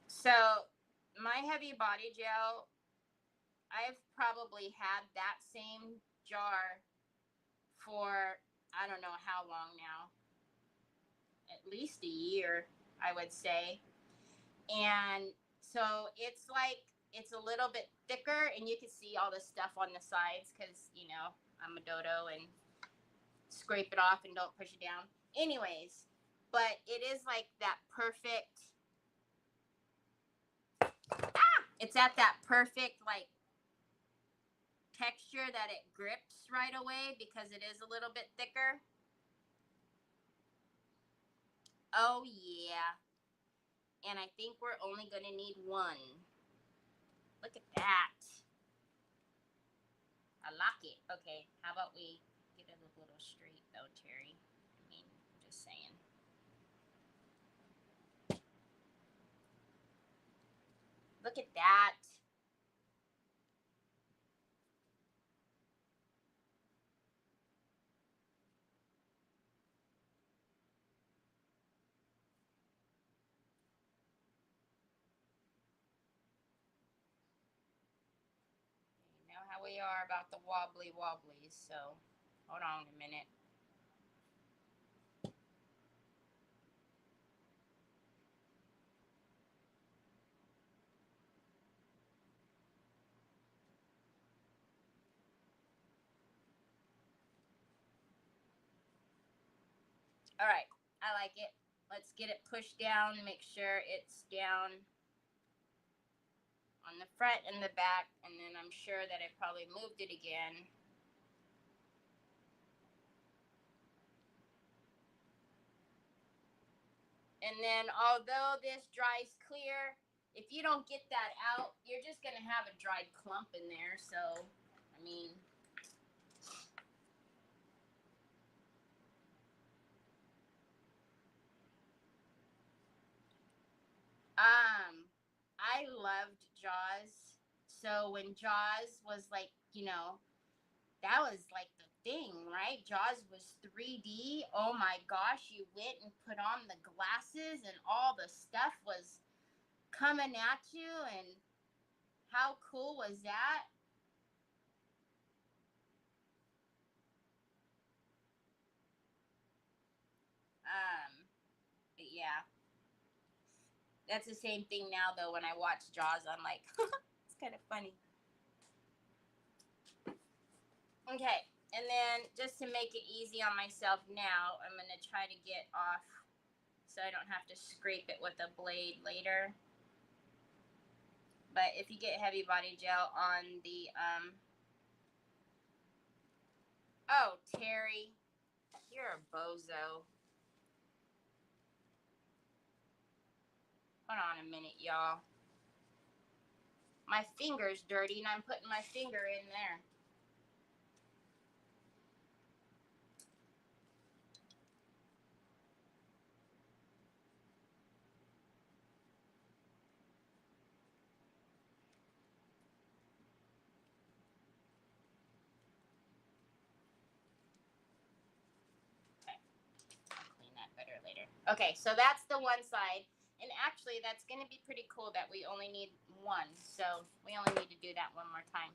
So my heavy body gel, I've probably had that same jar for I don't know how long now. At least a year, I would say. And so it's like it's a little bit thicker, and you can see all the stuff on the sides because I'm a dodo and scrape it off and don't push it down. Anyways, but it is like that perfect. It's at that perfect like texture that it grips right away because it is a little bit thicker. Oh yeah. And I think we're only going to need one. Look at that. I like it. Okay, how about we get it a little straight though, Terry? I mean, I'm just saying. Look at that. You know how we are about the wobbly wobblies, so hold on a minute. All right, I like it. Let's get it pushed down, make sure it's down on the front and the back, and then I'm sure that I probably moved it again. And then although this dries clear, if you don't get that out, you're just going to have a dried clump in there. So, I mean, I loved Jaws. So when Jaws was like, that was like the thing, right? Jaws was 3D. Oh my gosh, you went and put on the glasses and all the stuff was coming at you, and how cool was that? But yeah, that's the same thing now though. When I watch Jaws, I'm like, it's kind of funny. Okay, and then just to make it easy on myself now, I'm gonna try to get off so I don't have to scrape it with a blade later. But if you get heavy body gel on the oh, Terry, you're a bozo. Hold on a minute, y'all. My finger's dirty and I'm putting my finger in there. Okay, I'll clean that better later. Okay, so that's the one side. And actually, that's going to be pretty cool that we only need one. So we only need to do that one more time.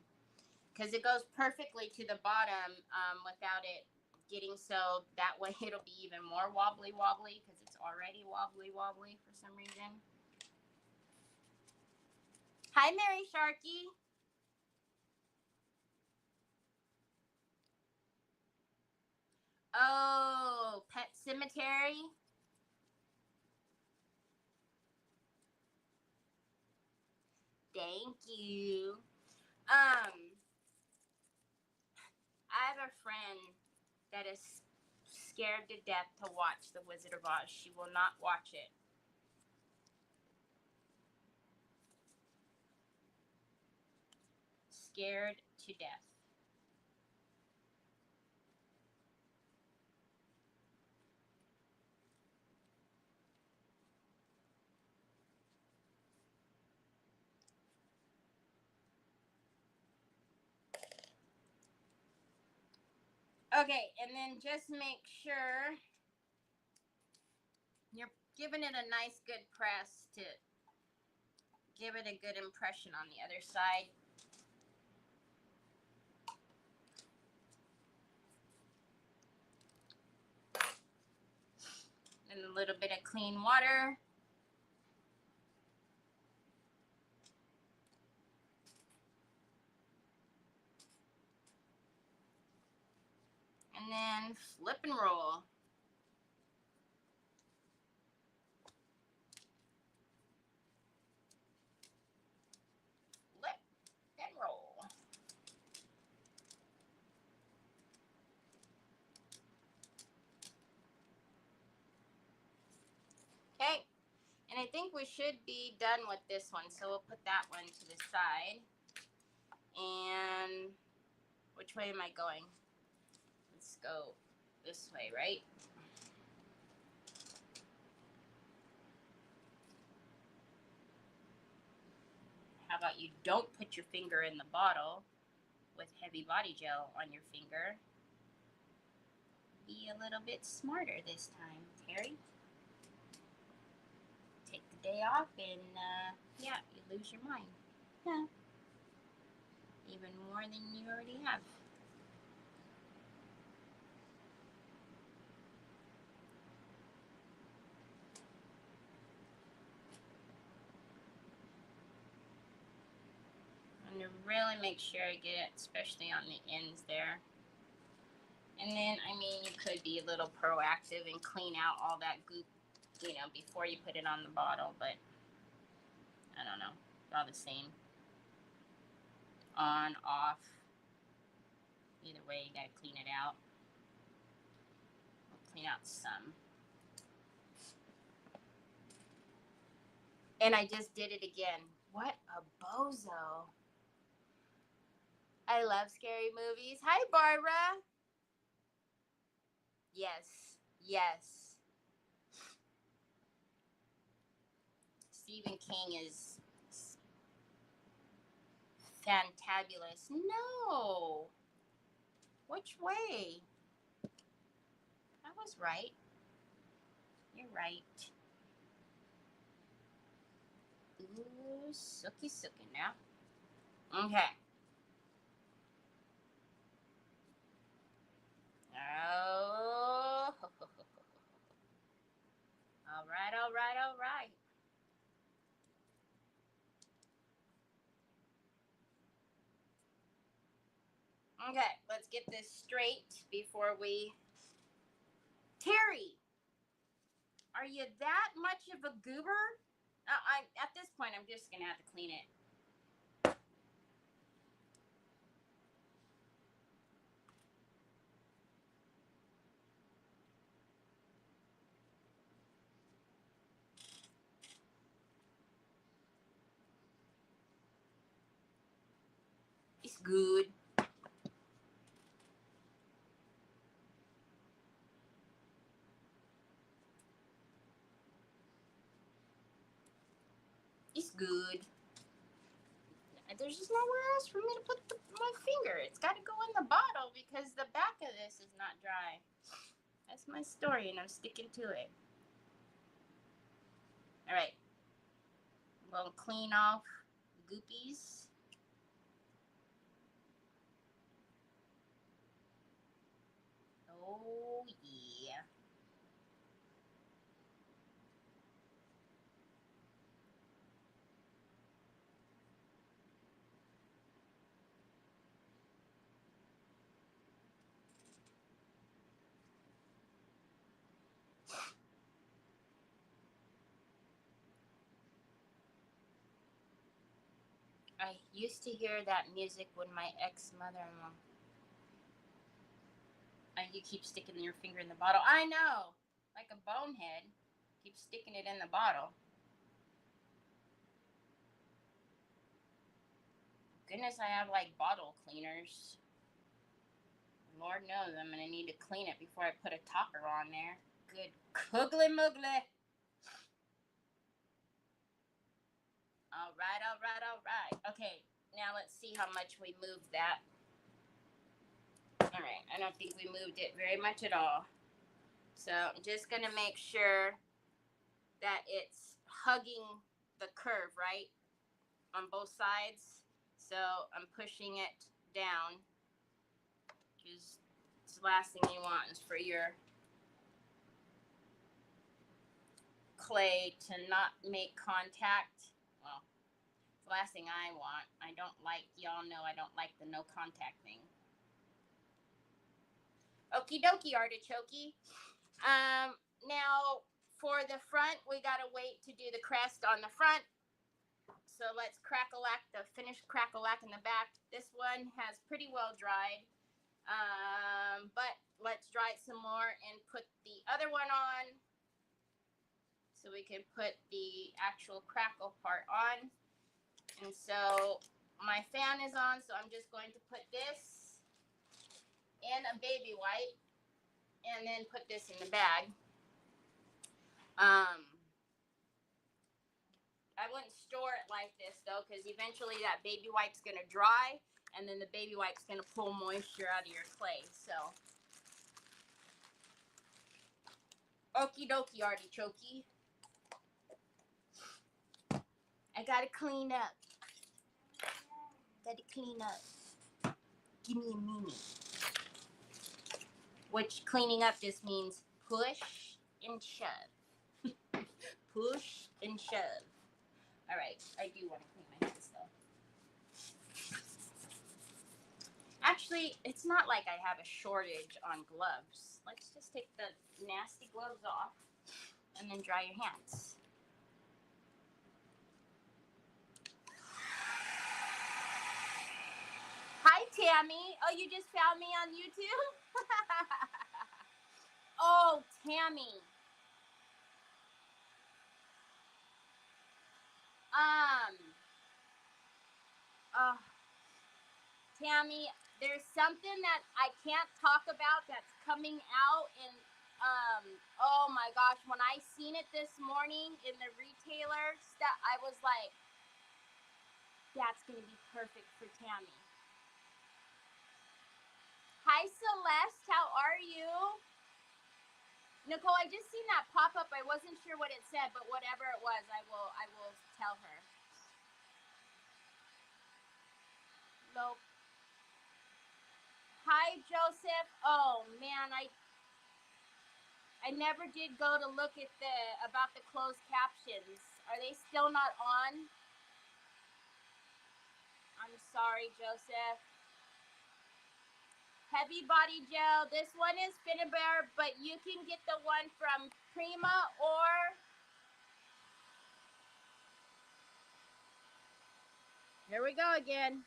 Because it goes perfectly to the bottom without it getting so that way it'll be even more wobbly wobbly because it's already wobbly wobbly for some reason. Hi, Mary Sharky. Oh, Pet Cemetery. Thank you. I have a friend that is scared to death to watch The Wizard of Oz. She will not watch it. Scared to death. Okay, and then just make sure you're giving it a nice good press to give it a good impression on the other side. And a little bit of clean water. And then flip and roll. Flip and roll. Okay, and I think we should be done with this one, so we'll put that one to the side. And which way am I going? Let's go this way, right? How about you don't put your finger in the bottle with heavy body gel on your finger? Be a little bit smarter this time, Terry. Take the day off and, yeah, you lose your mind. Yeah. Even more than you already have. I'm going to really make sure I get it, especially on the ends there. And then, I mean, you could be a little proactive and clean out all that goop, you know, before you put it on the bottle, but I don't know. All the same. On, off. Either way, you gotta clean it out. We'll clean out some. And I just did it again. What a bozo. I love scary movies. Hi, Barbara. Yes. Yes. Stephen King is fantabulous. No. Which way? I was right. You're right. Ooh, sooky now. Okay. Oh. All right. Okay, let's get this straight before we... Terry, are you that much of a goober? At this point, I'm just going to have to clean it. It's good. It's good. There's just nowhere else for me to put my finger. It's got to go in the bottle because the back of this is not dry. That's my story, and I'm sticking to it. All right. I'm going to clean off the goopies. Oh, yeah. I used to hear that music when my ex-mother-in-law... You keep sticking your finger in the bottle. I know. Like a bonehead. Keep sticking it in the bottle. Goodness, I have like bottle cleaners. Lord knows I'm going to need to clean it before I put a topper on there. Good googly moogly. All right. Okay, now let's see how much we moved that. All right. right, I don't think we moved it very much at all. So I'm just going to make sure that it's hugging the curve, right, on both sides. So I'm pushing it down, because it's the last thing you want is for your clay to not make contact. Well, it's the last thing I want. I don't like, y'all know I don't like the no contact thing. Okie dokie, artichoke. Now for the front, we gotta wait to do the crest on the front. So let's crack-a-lack the finished crack-a-lack in the back. This one has pretty well dried, but let's dry it some more and put the other one on, so we can put the actual crackle part on. And so my fan is on, so I'm just going to put this in a baby wipe and then put this in the bag. I wouldn't store it like this though, because eventually that baby wipe's gonna dry, and then the baby wipe's gonna pull moisture out of your clay. So, okie dokie, artichoke. I gotta clean up. Gotta clean up. Give me a minute. Which cleaning up just means push and shove. Push and shove. All right, I do want to clean my hands though. Actually, it's not like I have a shortage on gloves. Let's just take the nasty gloves off and then dry your hands. Hi, Tammy. Oh, you just found me on YouTube? Oh, Tammy. Tammy, there's something that I can't talk about that's coming out, and oh my gosh, when I seen it this morning in the retailer stuff, I was like, that's gonna be perfect for Tammy. Hi, Celeste, how are you? Nicole, I just seen that pop up. I wasn't sure what it said, but whatever it was, I will tell her. Nope. Hi, Joseph. Oh man, I never did go to look at about the closed captions. Are they still not on? I'm sorry, Joseph. Heavy body gel. This one is Finnabair, but you can get the one from Prima or... Here we go again.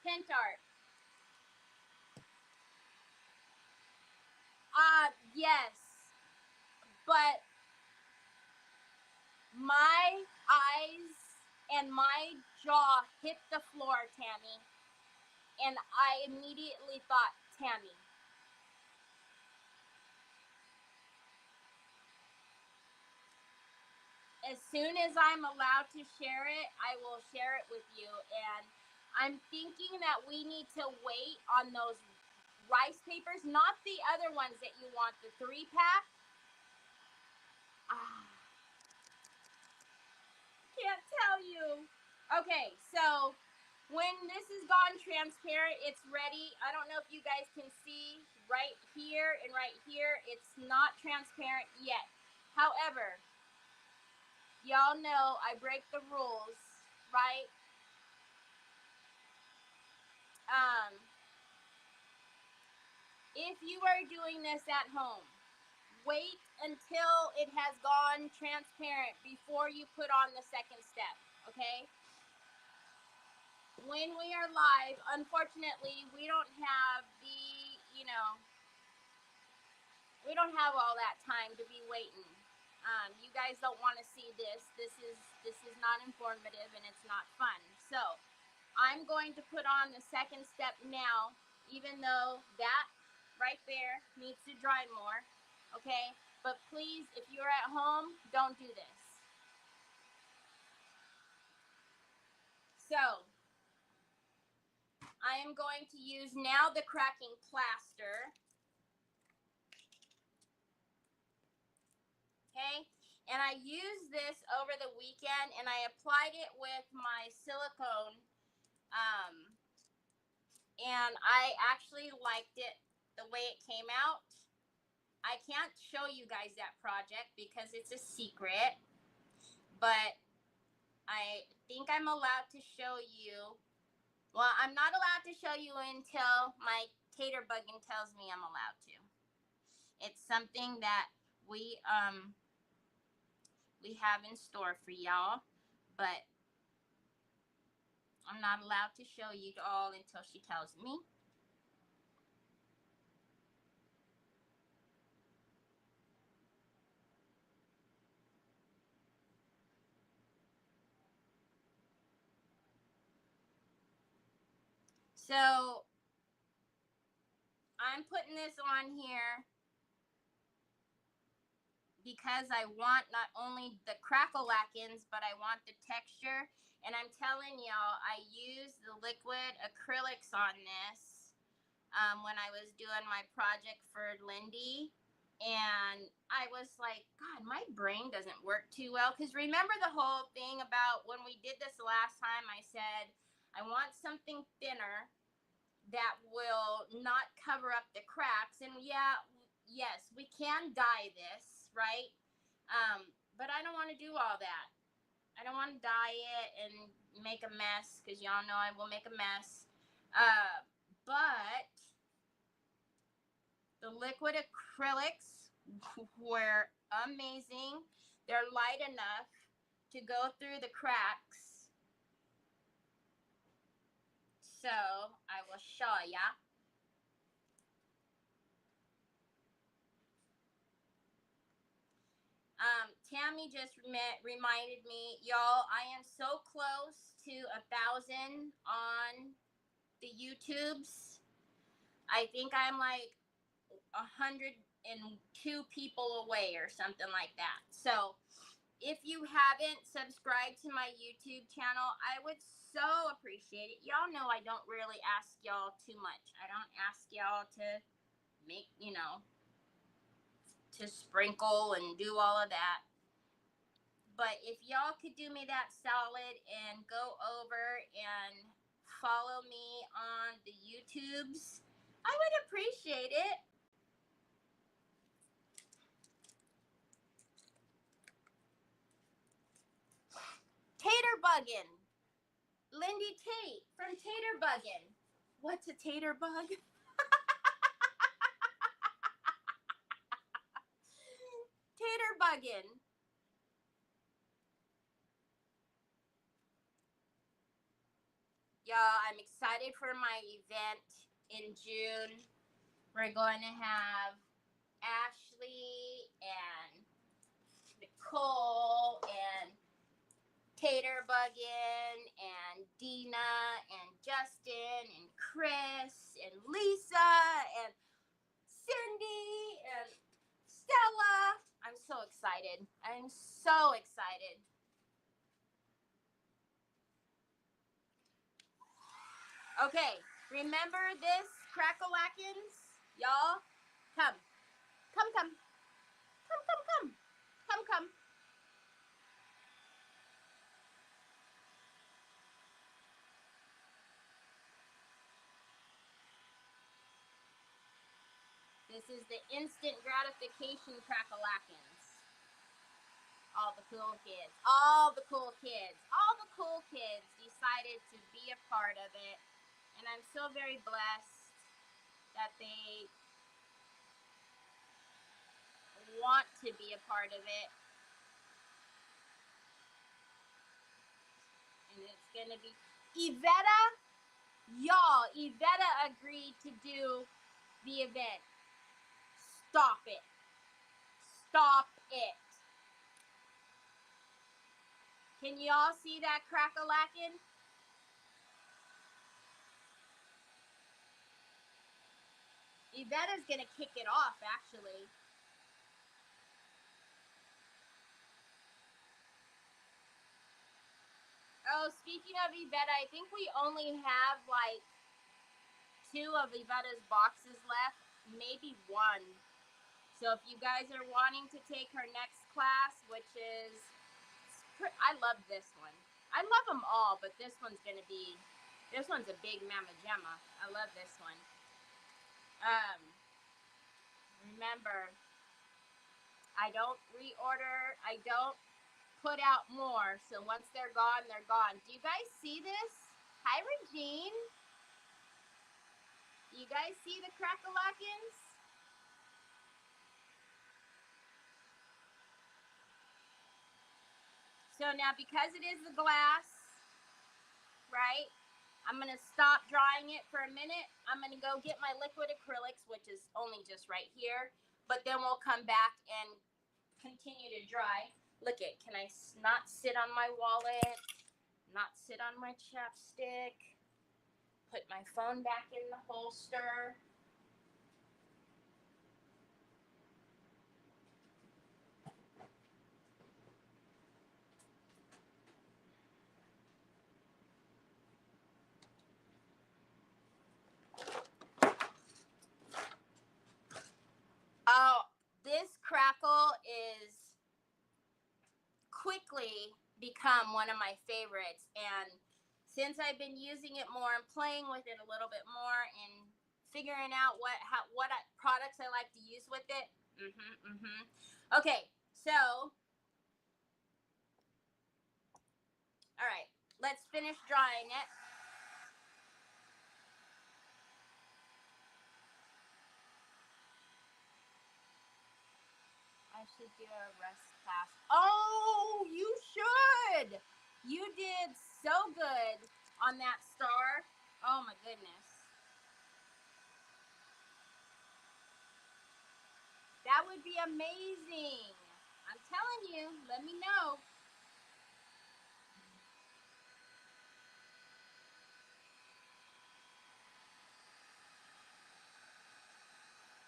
Pentart. Yes. But my eyes and my jaw hit the floor, Tammy. And I immediately thought, Tammy. As soon as I'm allowed to share it, I will share it with you. And I'm thinking that we need to wait on those rice papers, not the other ones that you want, the 3-pack. Can't tell you. Okay, so when this is gone transparent, it's ready. I don't know if you guys can see right here and right here. It's not transparent yet. However, y'all know I break the rules, right? If you are doing this at home, wait until it has gone transparent before you put on the second step, okay? When we are live, unfortunately, we don't have we don't have all that time to be waiting. You guys don't want to see this. This is not informative and it's not fun. So I'm going to put on the second step now, even though that right there needs to dry more, okay? But please, if you're at home, don't do this. So I am going to use now the cracking plaster. Okay, and I used this over the weekend, and I applied it with my silicone, and I actually liked it the way it came out. I can't show you guys that project because it's a secret, but I think I'm allowed to show you. Well, I'm not allowed to show you until my tater buggin tells me I'm allowed to. It's something that we have in store for y'all, but I'm not allowed to show you all until she tells me. So I'm putting this on here because I want not only the crackle-lackins, but I want the texture. And I'm telling y'all, I used the liquid acrylics on this when I was doing my project for Lindy. And I was like, God, my brain doesn't work too well. Because remember the whole thing about when we did this last time, I said, I want something thinner that will not cover up the cracks. And yeah, yes, we can dye this, right? But I don't want to do all that. I don't want to dye it and make a mess, because y'all know I will make a mess. But the liquid acrylics were amazing. They're light enough to go through the cracks. So I will show ya. Tammy just reminded me, y'all, I am so close to 1,000 on the YouTubes. I think I'm like 102 people away or something like that. So if you haven't subscribed to my YouTube channel, I would so appreciate it. Y'all know I don't really ask y'all too much. I don't ask y'all to make, to sprinkle and do all of that. But if y'all could do me that solid and go over and follow me on the YouTubes, I would appreciate it. Tater buggin'. Lindy Tate from Tater Buggin'. What's a tater bug? Tater buggin'. Y'all, I'm excited for my event in June. We're going to have Ashley and Nicole and Tater Buggin' and Dina and Justin and Chris and Lisa and Cindy and Stella. I'm so excited. I'm so excited. Okay, remember this, Crackalackins? Y'all, come. Come, come. Come, come, come. Come, come. This is the instant gratification Crackalackins. All the cool kids. All the cool kids. All the cool kids decided to be a part of it. And I'm so very blessed that they want to be a part of it. And it's going to be Iveta. Y'all, Iveta agreed to do the event. Stop it. Stop it. Can y'all see that crack-a-lackin'? Iveta's gonna kick it off, actually. Oh, speaking of Iveta, I think we only have like 2 of Yvetta's boxes left, maybe 1. So if you guys are wanting to take her next class, which is, I love this one. I love them all, but this one's a big mamma jamma. I love this one. Remember, I don't reorder. I don't put out more. So once they're gone, they're gone. Do you guys see this? Hi, Regine. You guys see the crack-a-lackins? So now, because it is the glass, right, I'm going to stop drying it for a minute. I'm going to go get my liquid acrylics, which is only just right here. But then we'll come back and continue to dry. Look it, can I not sit on my wallet, not sit on my chapstick, put my phone back in the holster. Oh, this crackle is quickly become one of my favorites, and since I've been using it more and playing with it a little bit more and figuring out what products I like to use with it. Okay, so all right, let's finish drying it. I should do a rest class. Oh, you should. You did so good on that star. Oh my goodness. That would be amazing. I'm telling you, let me know.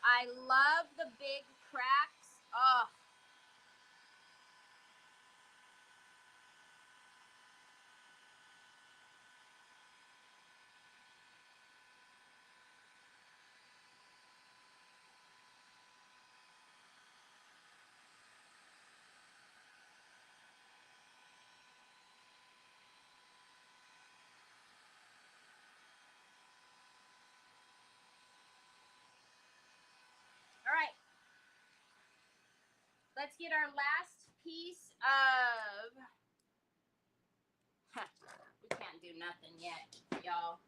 I love the big cracks. Oh. All right. Let's get our last piece of... we can't do nothing yet, y'all.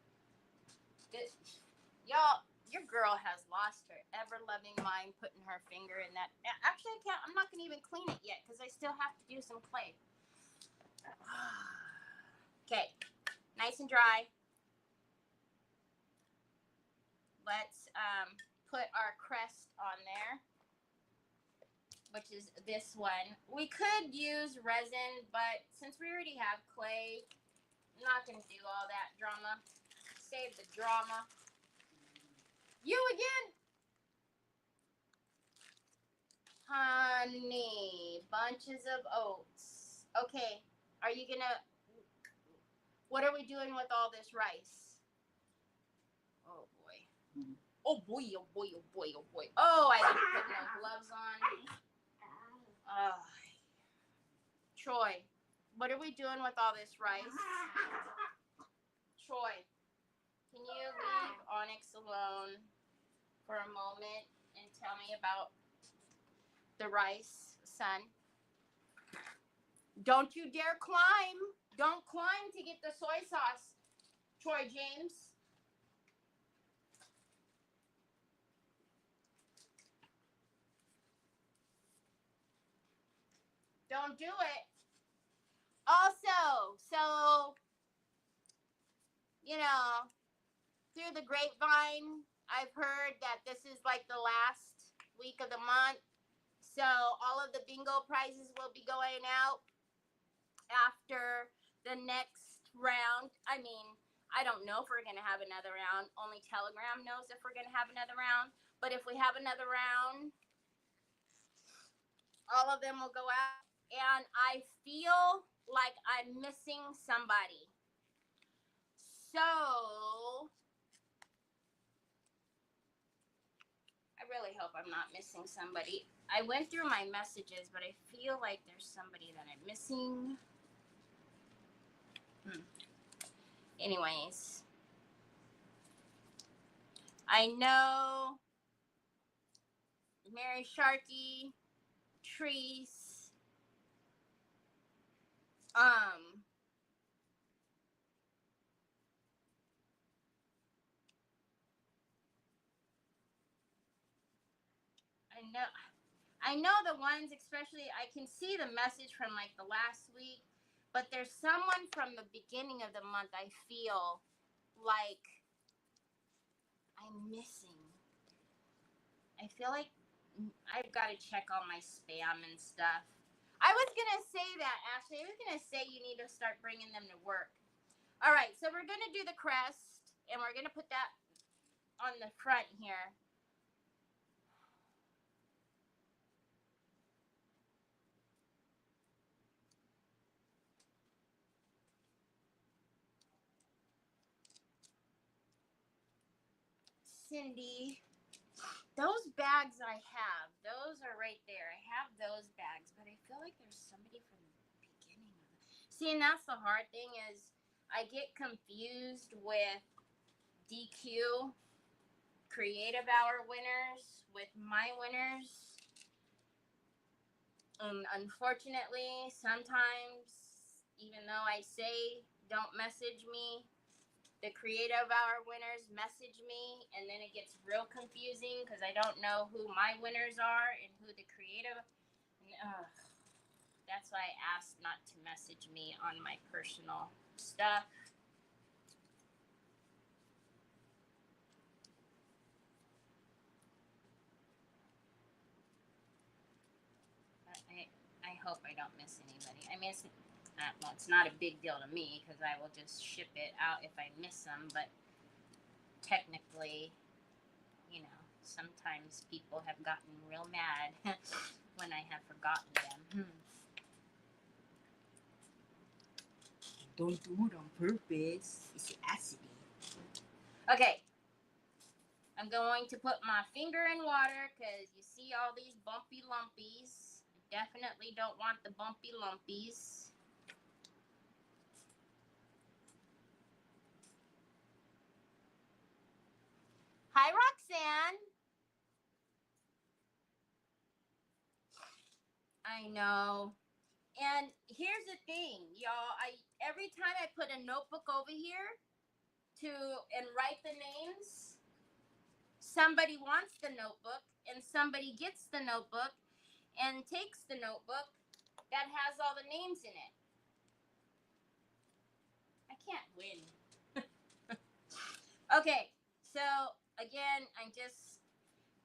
Y'all, your girl has lost her ever-loving mind putting her finger in that. Actually, I can't. I'm not going to even clean it yet because I still have to do some clay. Okay, nice and dry. Let's put our crest on there, which is this one. We could use resin, but since we already have clay, I'm not going to do all that drama. Save the drama. You again? Honey, bunches of oats. Okay, are you going to... What are we doing with all this rice? Oh, boy. Oh, boy, oh, boy, oh, boy, oh, boy. Oh, I didn't put no gloves on. Troy, what are we doing with all this rice? Troy, can you leave Onyx alone for a moment and tell me about the rice, son? Don't you dare climb. Don't climb to get the soy sauce, Troy James. Don't do it. Also, so, you know, through the grapevine, I've heard that this is like the last week of the month. So all of the bingo prizes will be going out after the next round. I mean, I don't know if we're going to have another round. Only Telegram knows if we're going to have another round. But if we have another round, all of them will go out. And I feel like I'm missing somebody. So really hope I'm not missing somebody. I went through my messages, but I feel like there's somebody that I'm missing. Anyways, I know Mary Sharkey, Treese, I know the ones, especially, I can see the message from like the last week, but there's someone from the beginning of the month I feel like I'm missing. I feel like I've got to check all my spam and stuff. I was going to say that, Ashley. I was going to say you need to start bringing them to work. All right, so we're going to do the crest, and we're going to put that on the front here. Cindy, those bags I have, those are right there. I have those bags, but I feel like there's somebody from the beginning of it. See, and that's the hard thing is I get confused with DQ Creative Hour winners with my winners. Unfortunately, sometimes, even though I say don't message me, the Creative Hour winners message me, and then it gets real confusing because I don't know who my winners are and who the creative. That's why I asked not to message me on my personal stuff. I hope I don't miss anybody. I mean, it's not a big deal to me because I will just ship it out if I miss them, but technically, you know, sometimes people have gotten real mad when I have forgotten them. Don't do it on purpose. It's acid. Okay. I'm going to put my finger in water because you see all these bumpy lumpies. I definitely don't want the bumpy lumpies. Hi, Roxanne. I know. And here's the thing, y'all. Every time I put a notebook over here and write the names, somebody wants the notebook and somebody gets the notebook and takes the notebook that has all the names in it. I can't win. Okay, so again,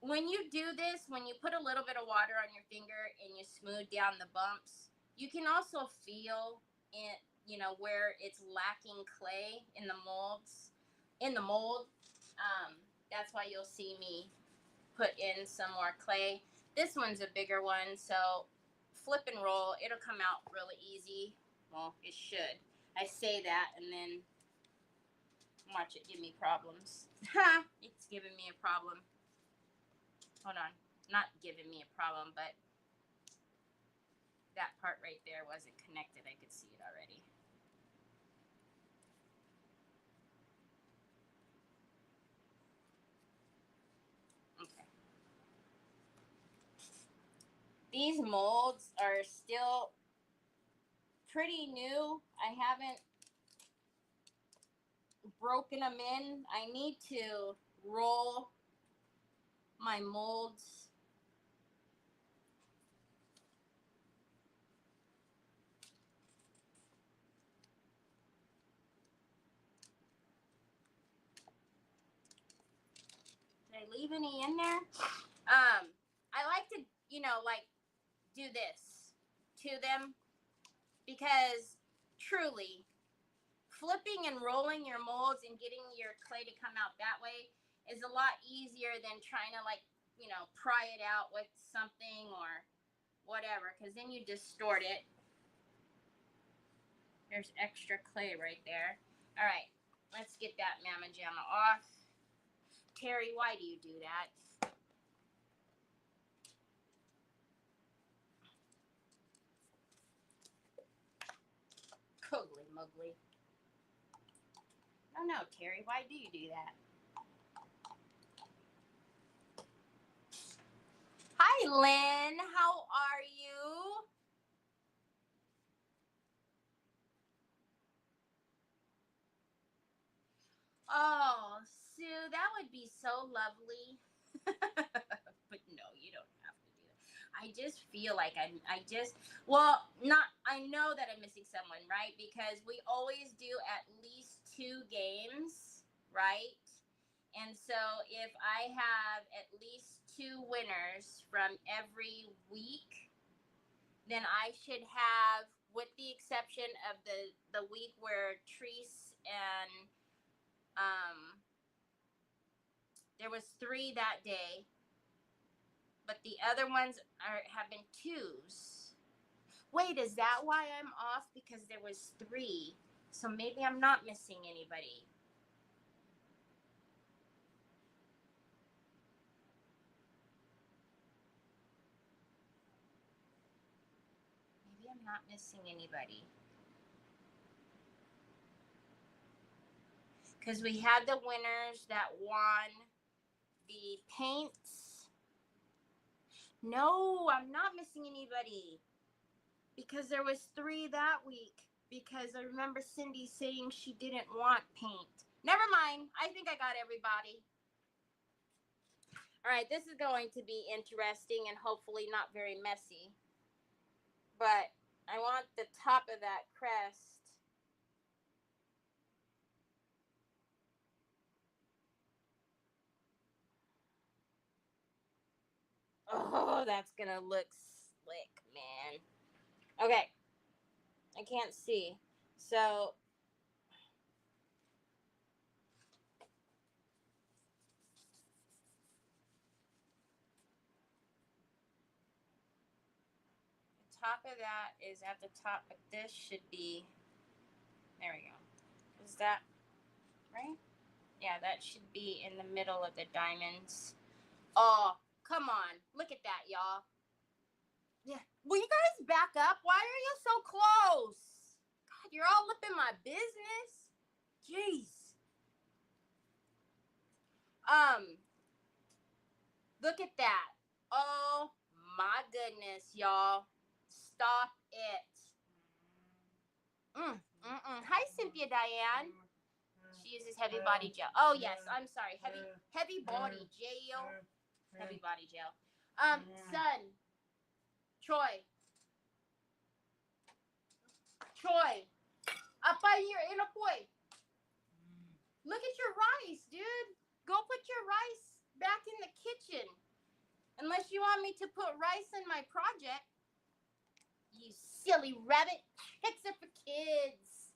when you do this, when you put a little bit of water on your finger and you smooth down the bumps, you can also feel it, where it's lacking clay in the molds, in the mold. That's why you'll see me put in some more clay. This one's a bigger one, so flip and roll. It'll come out really easy. Well, it should. I say that, and then watch it give me problems. Ha! It's giving me a problem. Hold on. Not giving me a problem, but that part right there wasn't connected. I could see it already. Okay. These molds are still pretty new. I haven't broken them in. I need to roll my molds. Did I leave any in there? I like to, do this to them because truly flipping and rolling your molds and getting your clay to come out that way is a lot easier than trying to pry it out with something or whatever, because then you distort it. There's extra clay right there. All right, let's get that Mama Jamma off. Terry, why do you do that? Mowgli. Oh no, Terry, why do you do that? Hi, Lynn. How are you? Oh, Sue, that would be so lovely. But no, you don't have to do that. I just feel like I know that I'm missing someone, right? Because we always do at least 2 games, right? And so if I have at least 2 winners from every week, then I should have, with the exception of the week where Treese and there was 3 that day, but the other ones have been 2s. Wait, is that why I'm off? Because there was 3. So maybe I'm not missing anybody. Maybe I'm not missing anybody. Because we had the winners that won the paints. No, I'm not missing anybody. Because there was 3 that week. Because I remember Cindy saying she didn't want paint. Never mind. I think I got everybody. All right, this is going to be interesting and hopefully not very messy. But I want the top of that crest. Oh, that's going to look slick, man. Okay. I can't see. So the top of that is at the top, but this should be, there we go. Is that right? Yeah, that should be in the middle of the diamonds. Oh, come on. Look at that, y'all. Yeah. Will you guys back up? Why are you so close? God, you're all up in my business. Jeez. Look at that. Oh my goodness, y'all. Stop it. Hi, Cynthia Diane. She uses heavy body gel. Oh yes, I'm sorry. Heavy body gel. Heavy body gel. Son. Troy. Up by here in a boy. Look at your rice, dude. Go put your rice back in the kitchen. Unless you want me to put rice in my project. You silly rabbit. Tricks are for kids.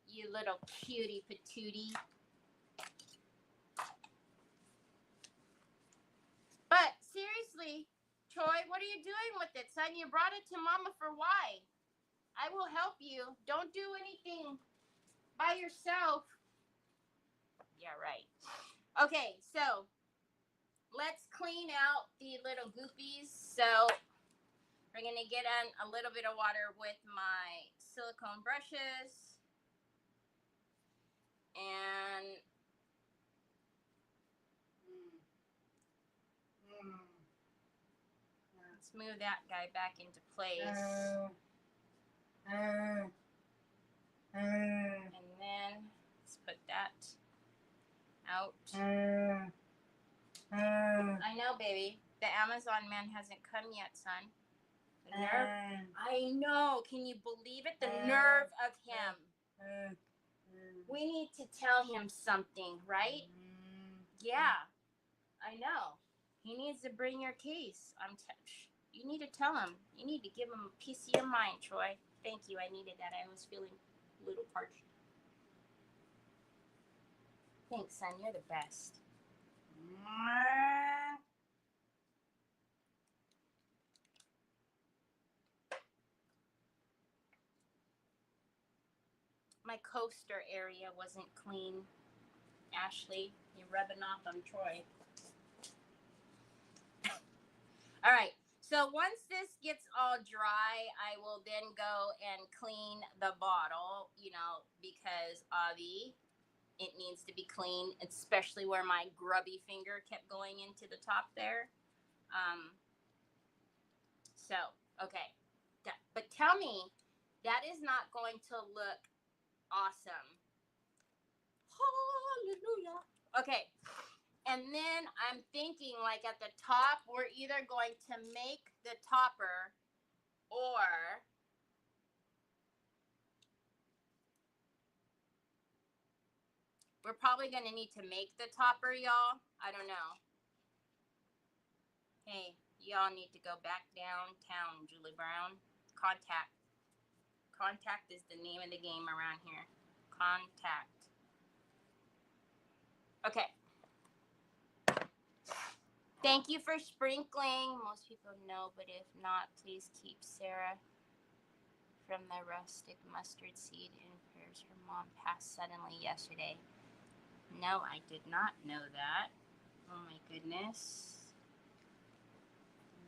You little cutie patootie. But seriously, Troy, what are you doing with it, son? You brought it to Mama for why? I will help you. Don't do anything by yourself. Yeah, right. Okay, so let's clean out the little goopies. So we're going to get in a little bit of water with my silicone brushes. And let's move that guy back into place. And then let's put that out. I know, baby. The Amazon man hasn't come yet, son. The nerve. I know. Can you believe it? The nerve of him. We need to tell him something, right? Yeah, I know. He needs to bring your case. You need to tell him. You need to give him a piece of your mind, Troy. Thank you. I needed that. I was feeling a little parched. Thanks, son. You're the best. My coaster area wasn't clean. Ashley, you're rubbing off on Troy. All right, So once this gets all dry, I will then go and clean the bottle, you know, because it needs to be clean, especially where my grubby finger kept going into the top there. So, okay. But tell me, that is not going to look awesome. Hallelujah. Okay. And then I'm thinking, like, at the top, we're either going to make the topper or we're probably going to need to make the topper, y'all. I don't know. Hey, y'all need to go back downtown, Julie Brown. Contact. Contact is the name of the game around here. Contact. Okay. Thank you for sprinkling. Most people know, but if not, please keep Sarah from the rustic mustard seed in prayers. Her mom passed suddenly yesterday. No, I did not know that. Oh my goodness.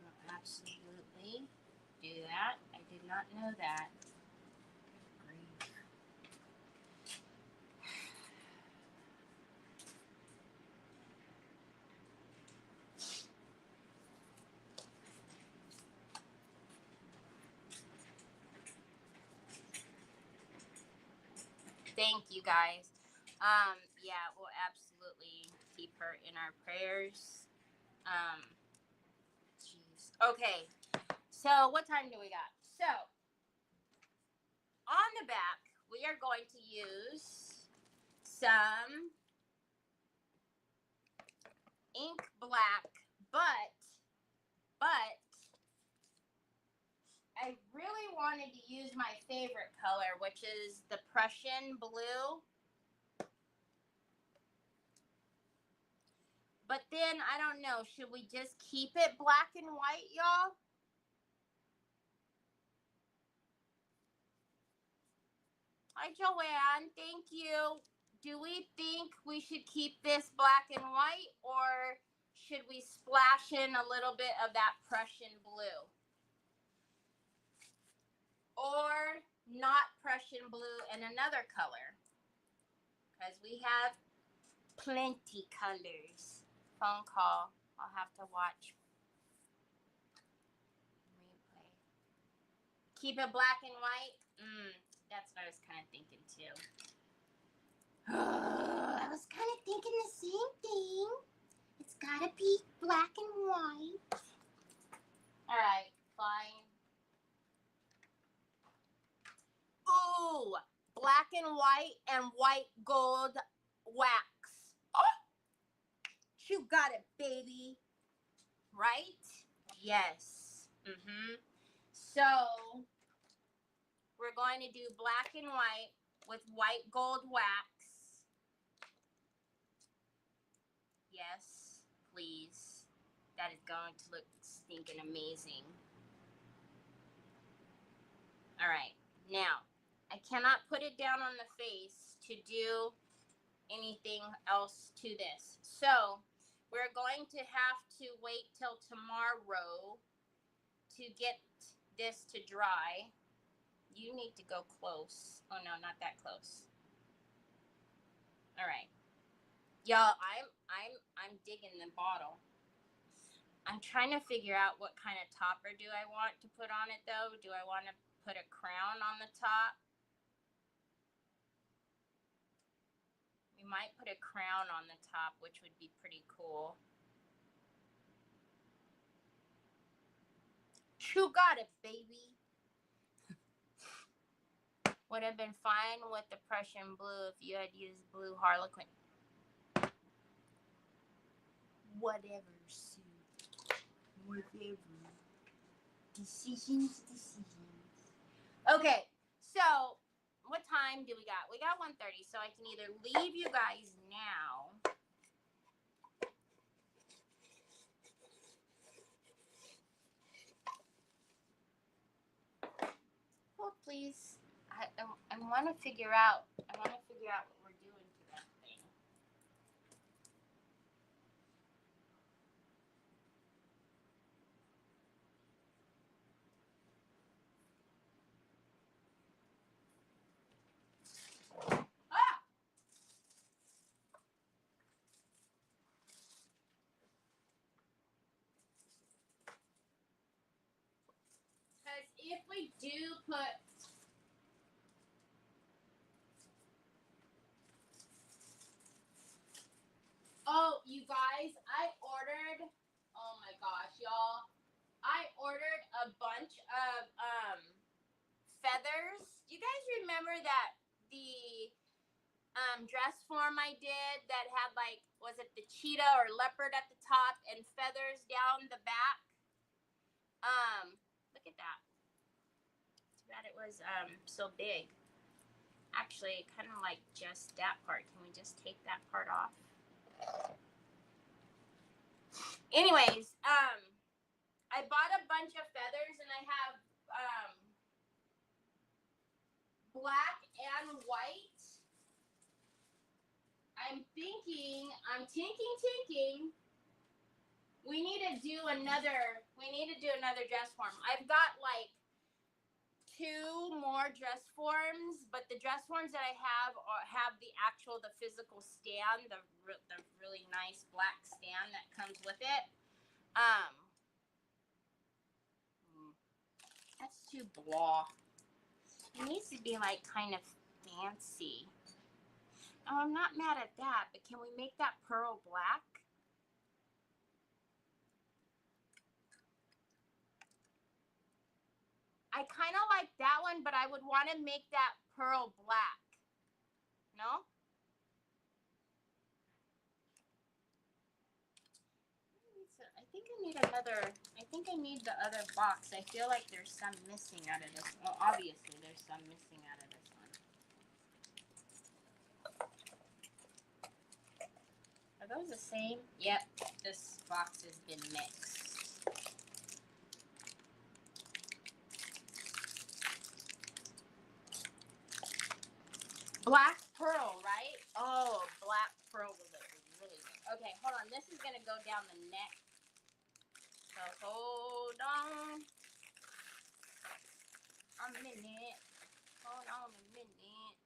I'll absolutely do that. I did not know that. Good grief. Thank you guys. Yeah, we'll absolutely keep her in our prayers. Jeez. Okay. So what time do we got? So on the back, we are going to use some ink black, but I really wanted to use my favorite color, which is the Prussian blue. But then, I don't know, should we just keep it black and white, y'all? Hi, Joanne. Thank you. Do we think we should keep this black and white, or should we splash in a little bit of that Prussian blue? Or not Prussian blue and another color? Because we have plenty colors. Phone call. I'll have to watch replay. Keep it black and white? That's what I was kind of thinking too. I was kind of thinking the same thing. It's gotta be black and white. Alright, fine. Ooh, black and white gold wax. Oh, you got it, baby. Right? Yes. So, we're going to do black and white with white gold wax. Yes, please. That is going to look stinking amazing. All right. Now, I cannot put it down on the face to do anything else to this. So, we're going to have to wait till tomorrow to get this to dry. You need to go close. Oh no, not that close. All right. Y'all, I'm digging the bottle. I'm trying to figure out what kind of topper do I want to put on it though. Do I want to put a crown on the top? We might put a crown on the top, which would be pretty cool. You got it, baby. Would have been fine with the Prussian blue if you had used blue Harlequin. Whatever, Sue. Whatever. Decisions. Okay, so what time do we got? We got 1:30, so I can either leave you guys now. Hold, please. I want to figure out. what we're doing to that thing. we do put... Oh, you guys, I ordered... Oh my gosh, y'all. I ordered a bunch of feathers. Do you guys remember that the dress form I did that had like, was it the cheetah or leopard at the top and feathers down the back? Look at that. Too bad it was so big. Actually, kind of like just that part. Can we just take that part off? Anyways, I bought a bunch of feathers and I have black and white. I'm thinking, we need to do another dress form. I've got like 2 more dress forms, but the dress forms that I have the physical stand, the really nice black stand that comes with it. That's too blah. It needs to be like kind of fancy. Oh, I'm not mad at that, but can we make that pearl black? I kind of like that one, but I would want to make that pearl black. No? I think I need the other box. I feel like there's some missing out of this. Well, obviously there's some missing out of this one. Are those the same? Yep, this box has been mixed. Black pearl, right? Oh, black pearl was really good. Okay, hold on. This is going to go down the neck. So hold on a minute. Hold on a minute.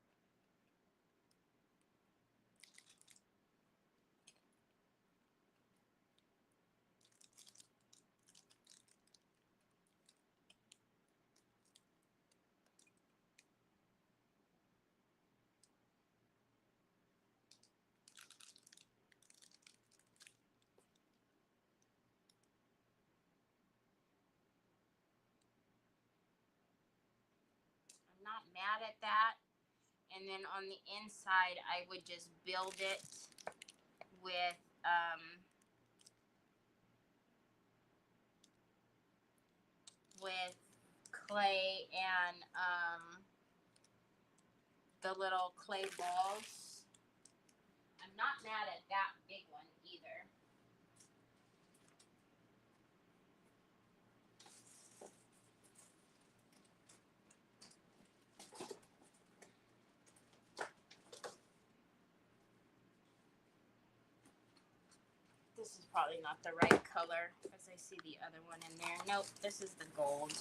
I'm not mad at that. And then on the inside, I would just build it with clay and the little clay balls. I'm not mad at that big one either. This is probably not the right color because I see the other one in there. Nope, this is the gold.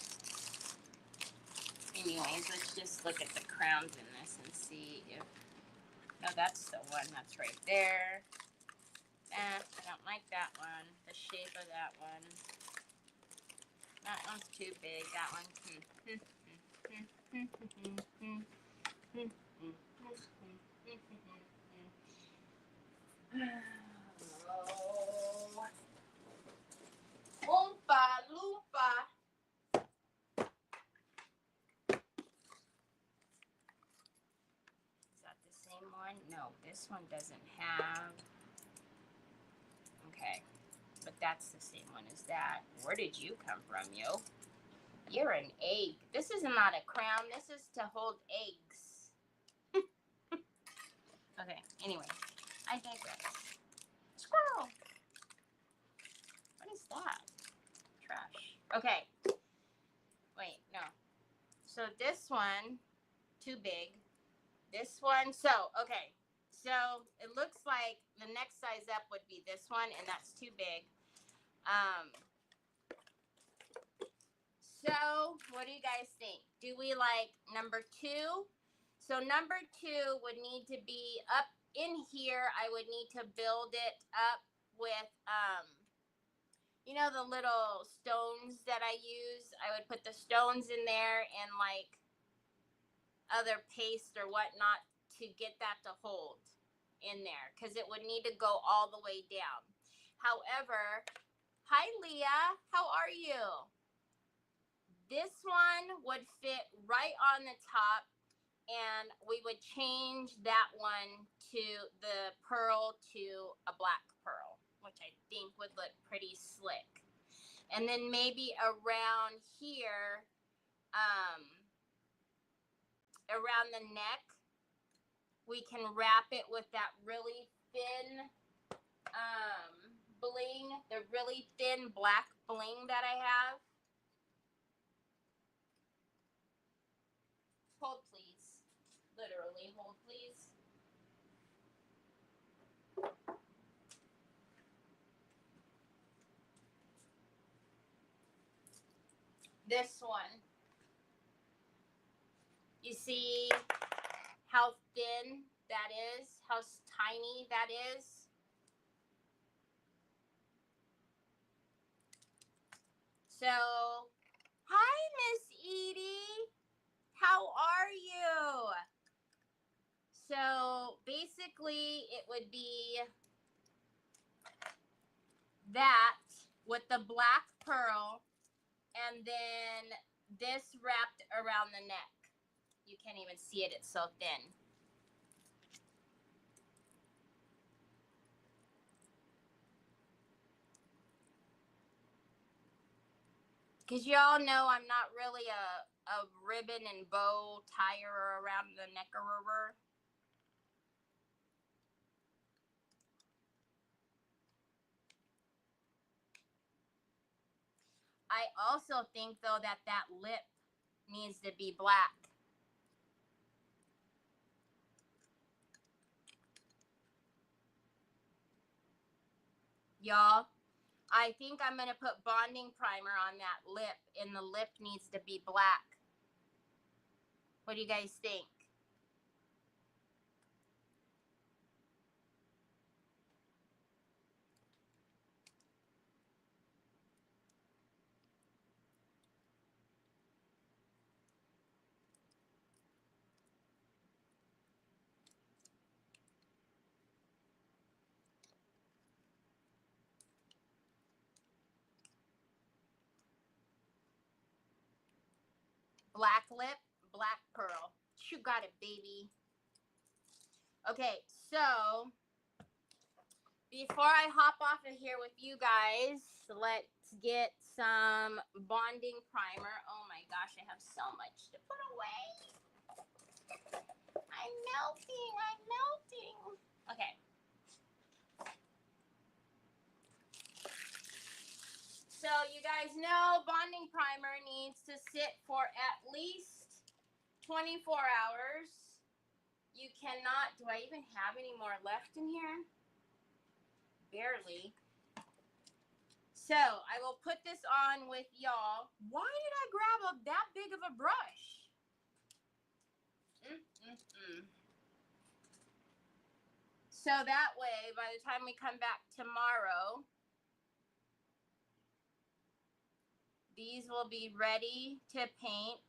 Anyways, let's just look at the crowns in this and see if... No, that's the one that's right there. I don't like that one. The shape of that one. That one's too big. That one. Oompa loompa. Is that the same one? No, this one doesn't have. Okay, but that's the same one as that. Where did you come from, yo? You're an egg. This is not a crown. This is to hold eggs. Okay, anyway, I digress. Squirrel. What is that? Trash. Okay. Wait, no. So this one, too big. This one, so, okay. So it looks like the next size up would be this one, and that's too big. So what do you guys think? Do we like number 2? So number 2 would need to be up in here. I would need to build it up with you know, the little stones that I use. I would put the stones in there and like other paste or whatnot to get that to hold in there because it would need to go all the way down. However, hi Leah, how are you? This one would fit right on the top, and we would change that one to the pearl to a black pearl, which I think would look pretty slick. And then maybe around here, around the neck, we can wrap it with that really thin bling, the really thin black bling that I have. Hold please. Literally, hold please. This one. You see how thin that is? How tiny that is? So, hi, Miss Edie. How are you? So, basically, it would be that with the black pearl and then this wrapped around the neck. You can't even see it, it's so thin. Because y'all know I'm not really a ribbon and bow tire around the neck or I also think, though, that that lip needs to be black. Y'all, I think I'm going to put bonding primer on that lip, and the lip needs to be black. What do you guys think? Black lip, black pearl. You got it, baby. Okay, so before I hop off of here with you guys, let's get some bonding primer. Oh my gosh, I have so much to put away. I'm melting. I'm melting. Okay. So you guys know bonding primer needs to sit for at least 24 hours. You cannot, do I even have any more left in here? Barely. So I will put this on with y'all. Why did I grab that big of a brush? So that way, by the time we come back tomorrow, these will be ready to paint.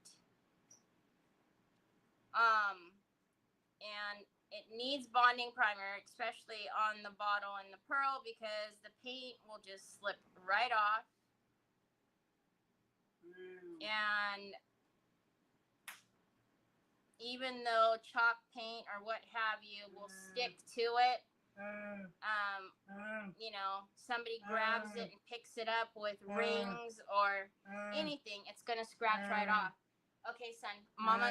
And it needs bonding primer, especially on the bottle and the pearl, because the paint will just slip right off. And even though chalk paint or what have you will stick to it, you know, somebody grabs it and picks it up with rings or anything, it's gonna scratch right off. Okay, son, mama,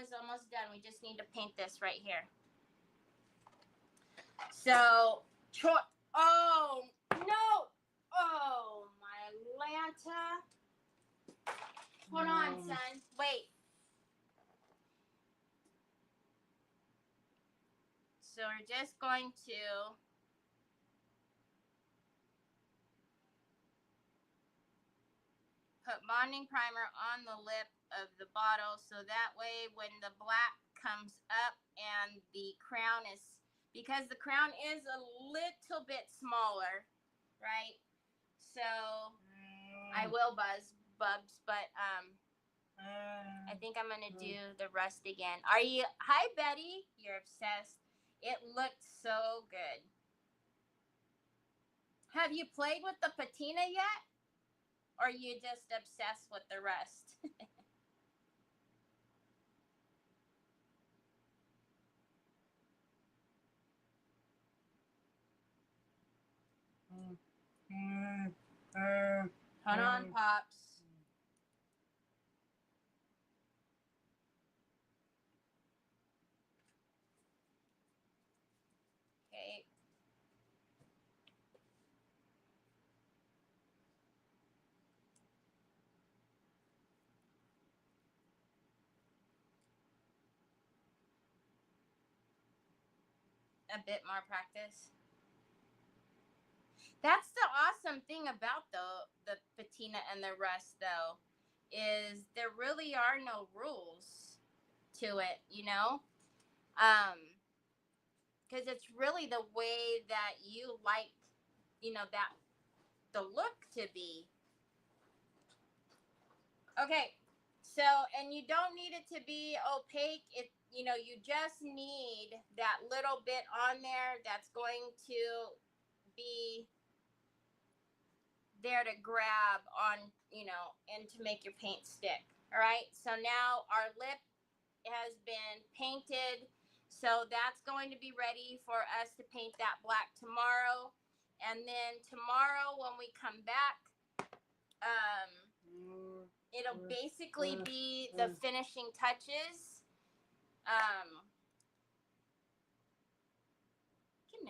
is almost done. We just need to paint this right here. So, oh no, oh my Lanta. Hold on, son. Wait. So we're just going to put bonding primer on the lip of the bottle, so that way when the black comes up and the crown is, because the crown is a little bit smaller, right? So I will bubs, but I think I'm gonna do the rest again. Are you? Hi, Betty. You're obsessed. It looked so good. Have you played with the patina yet? Or are you just obsessed with the rest? Hold on, Pops. Okay. A bit more practice. That's the awesome thing about the patina and the rust, though, is there really are no rules to it, you know? Because it's really the way that you like, that the look to be. Okay, so, and you don't need it to be opaque. You just need that little bit on there that's going to be there to grab on, and to make your paint stick. All right, so now our lip has been painted. So that's going to be ready for us to paint that black tomorrow. And then tomorrow when we come back, it'll basically be the finishing touches. I can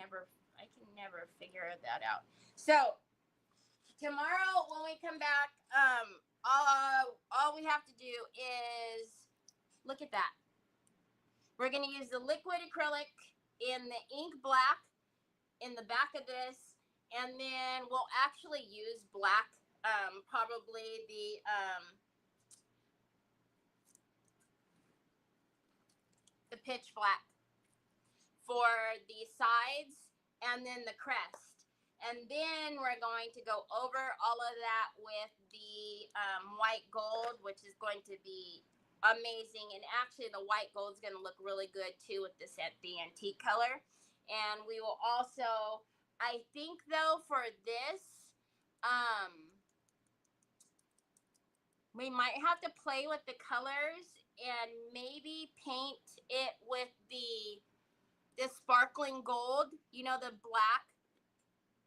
never figure that out. So tomorrow when we come back, all we have to do is look at that. We're going to use the liquid acrylic in the ink black in the back of this, and then we'll actually use black, probably the pitch black for the sides and then the crest. And then we're going to go over all of that with the white gold, which is going to be amazing. And actually the white gold is going to look really good too with the antique color. And we will also, I think though, for this, we might have to play with the colors and maybe paint it with the sparkling gold, the black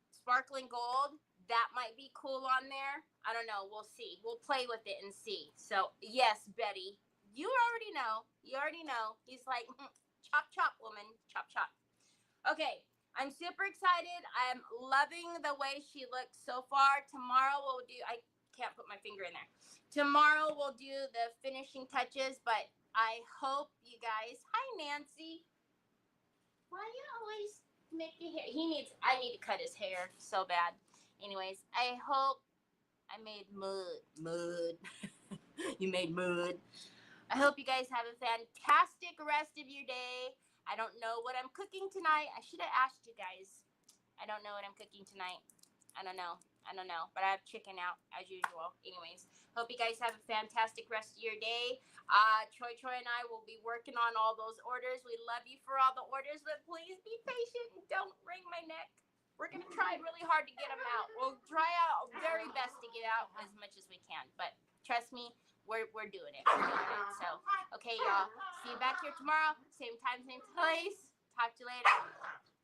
sparkling gold. That might be cool on there. I don't know. We'll see. We'll play with it and see. So, yes, Betty, you already know. You already know. He's like, chop, chop, woman. Chop, chop. Okay. I'm super excited. I'm loving the way she looks so far. Tomorrow we'll do, I can't put my finger in there. Tomorrow we'll do the finishing touches, but I hope you guys, hi, Nancy. Why you always make your hair? I need to cut his hair so bad. Anyways, I hope I made mud. You made mud. I hope you guys have a fantastic rest of your day. I don't know what I'm cooking tonight. I should have asked you guys. I don't know what I'm cooking tonight. I don't know. But I have chicken out as usual. Anyways, hope you guys have a fantastic rest of your day. Troy and I will be working on all those orders. We love you for all the orders, but please be patient and don't wring my neck. We're going to try really hard to get them out. We'll try our very best to get out as much as we can. But trust me, we're doing it. We're doing it. So, okay, y'all. See you back here tomorrow. Same time, same place. Talk to you later.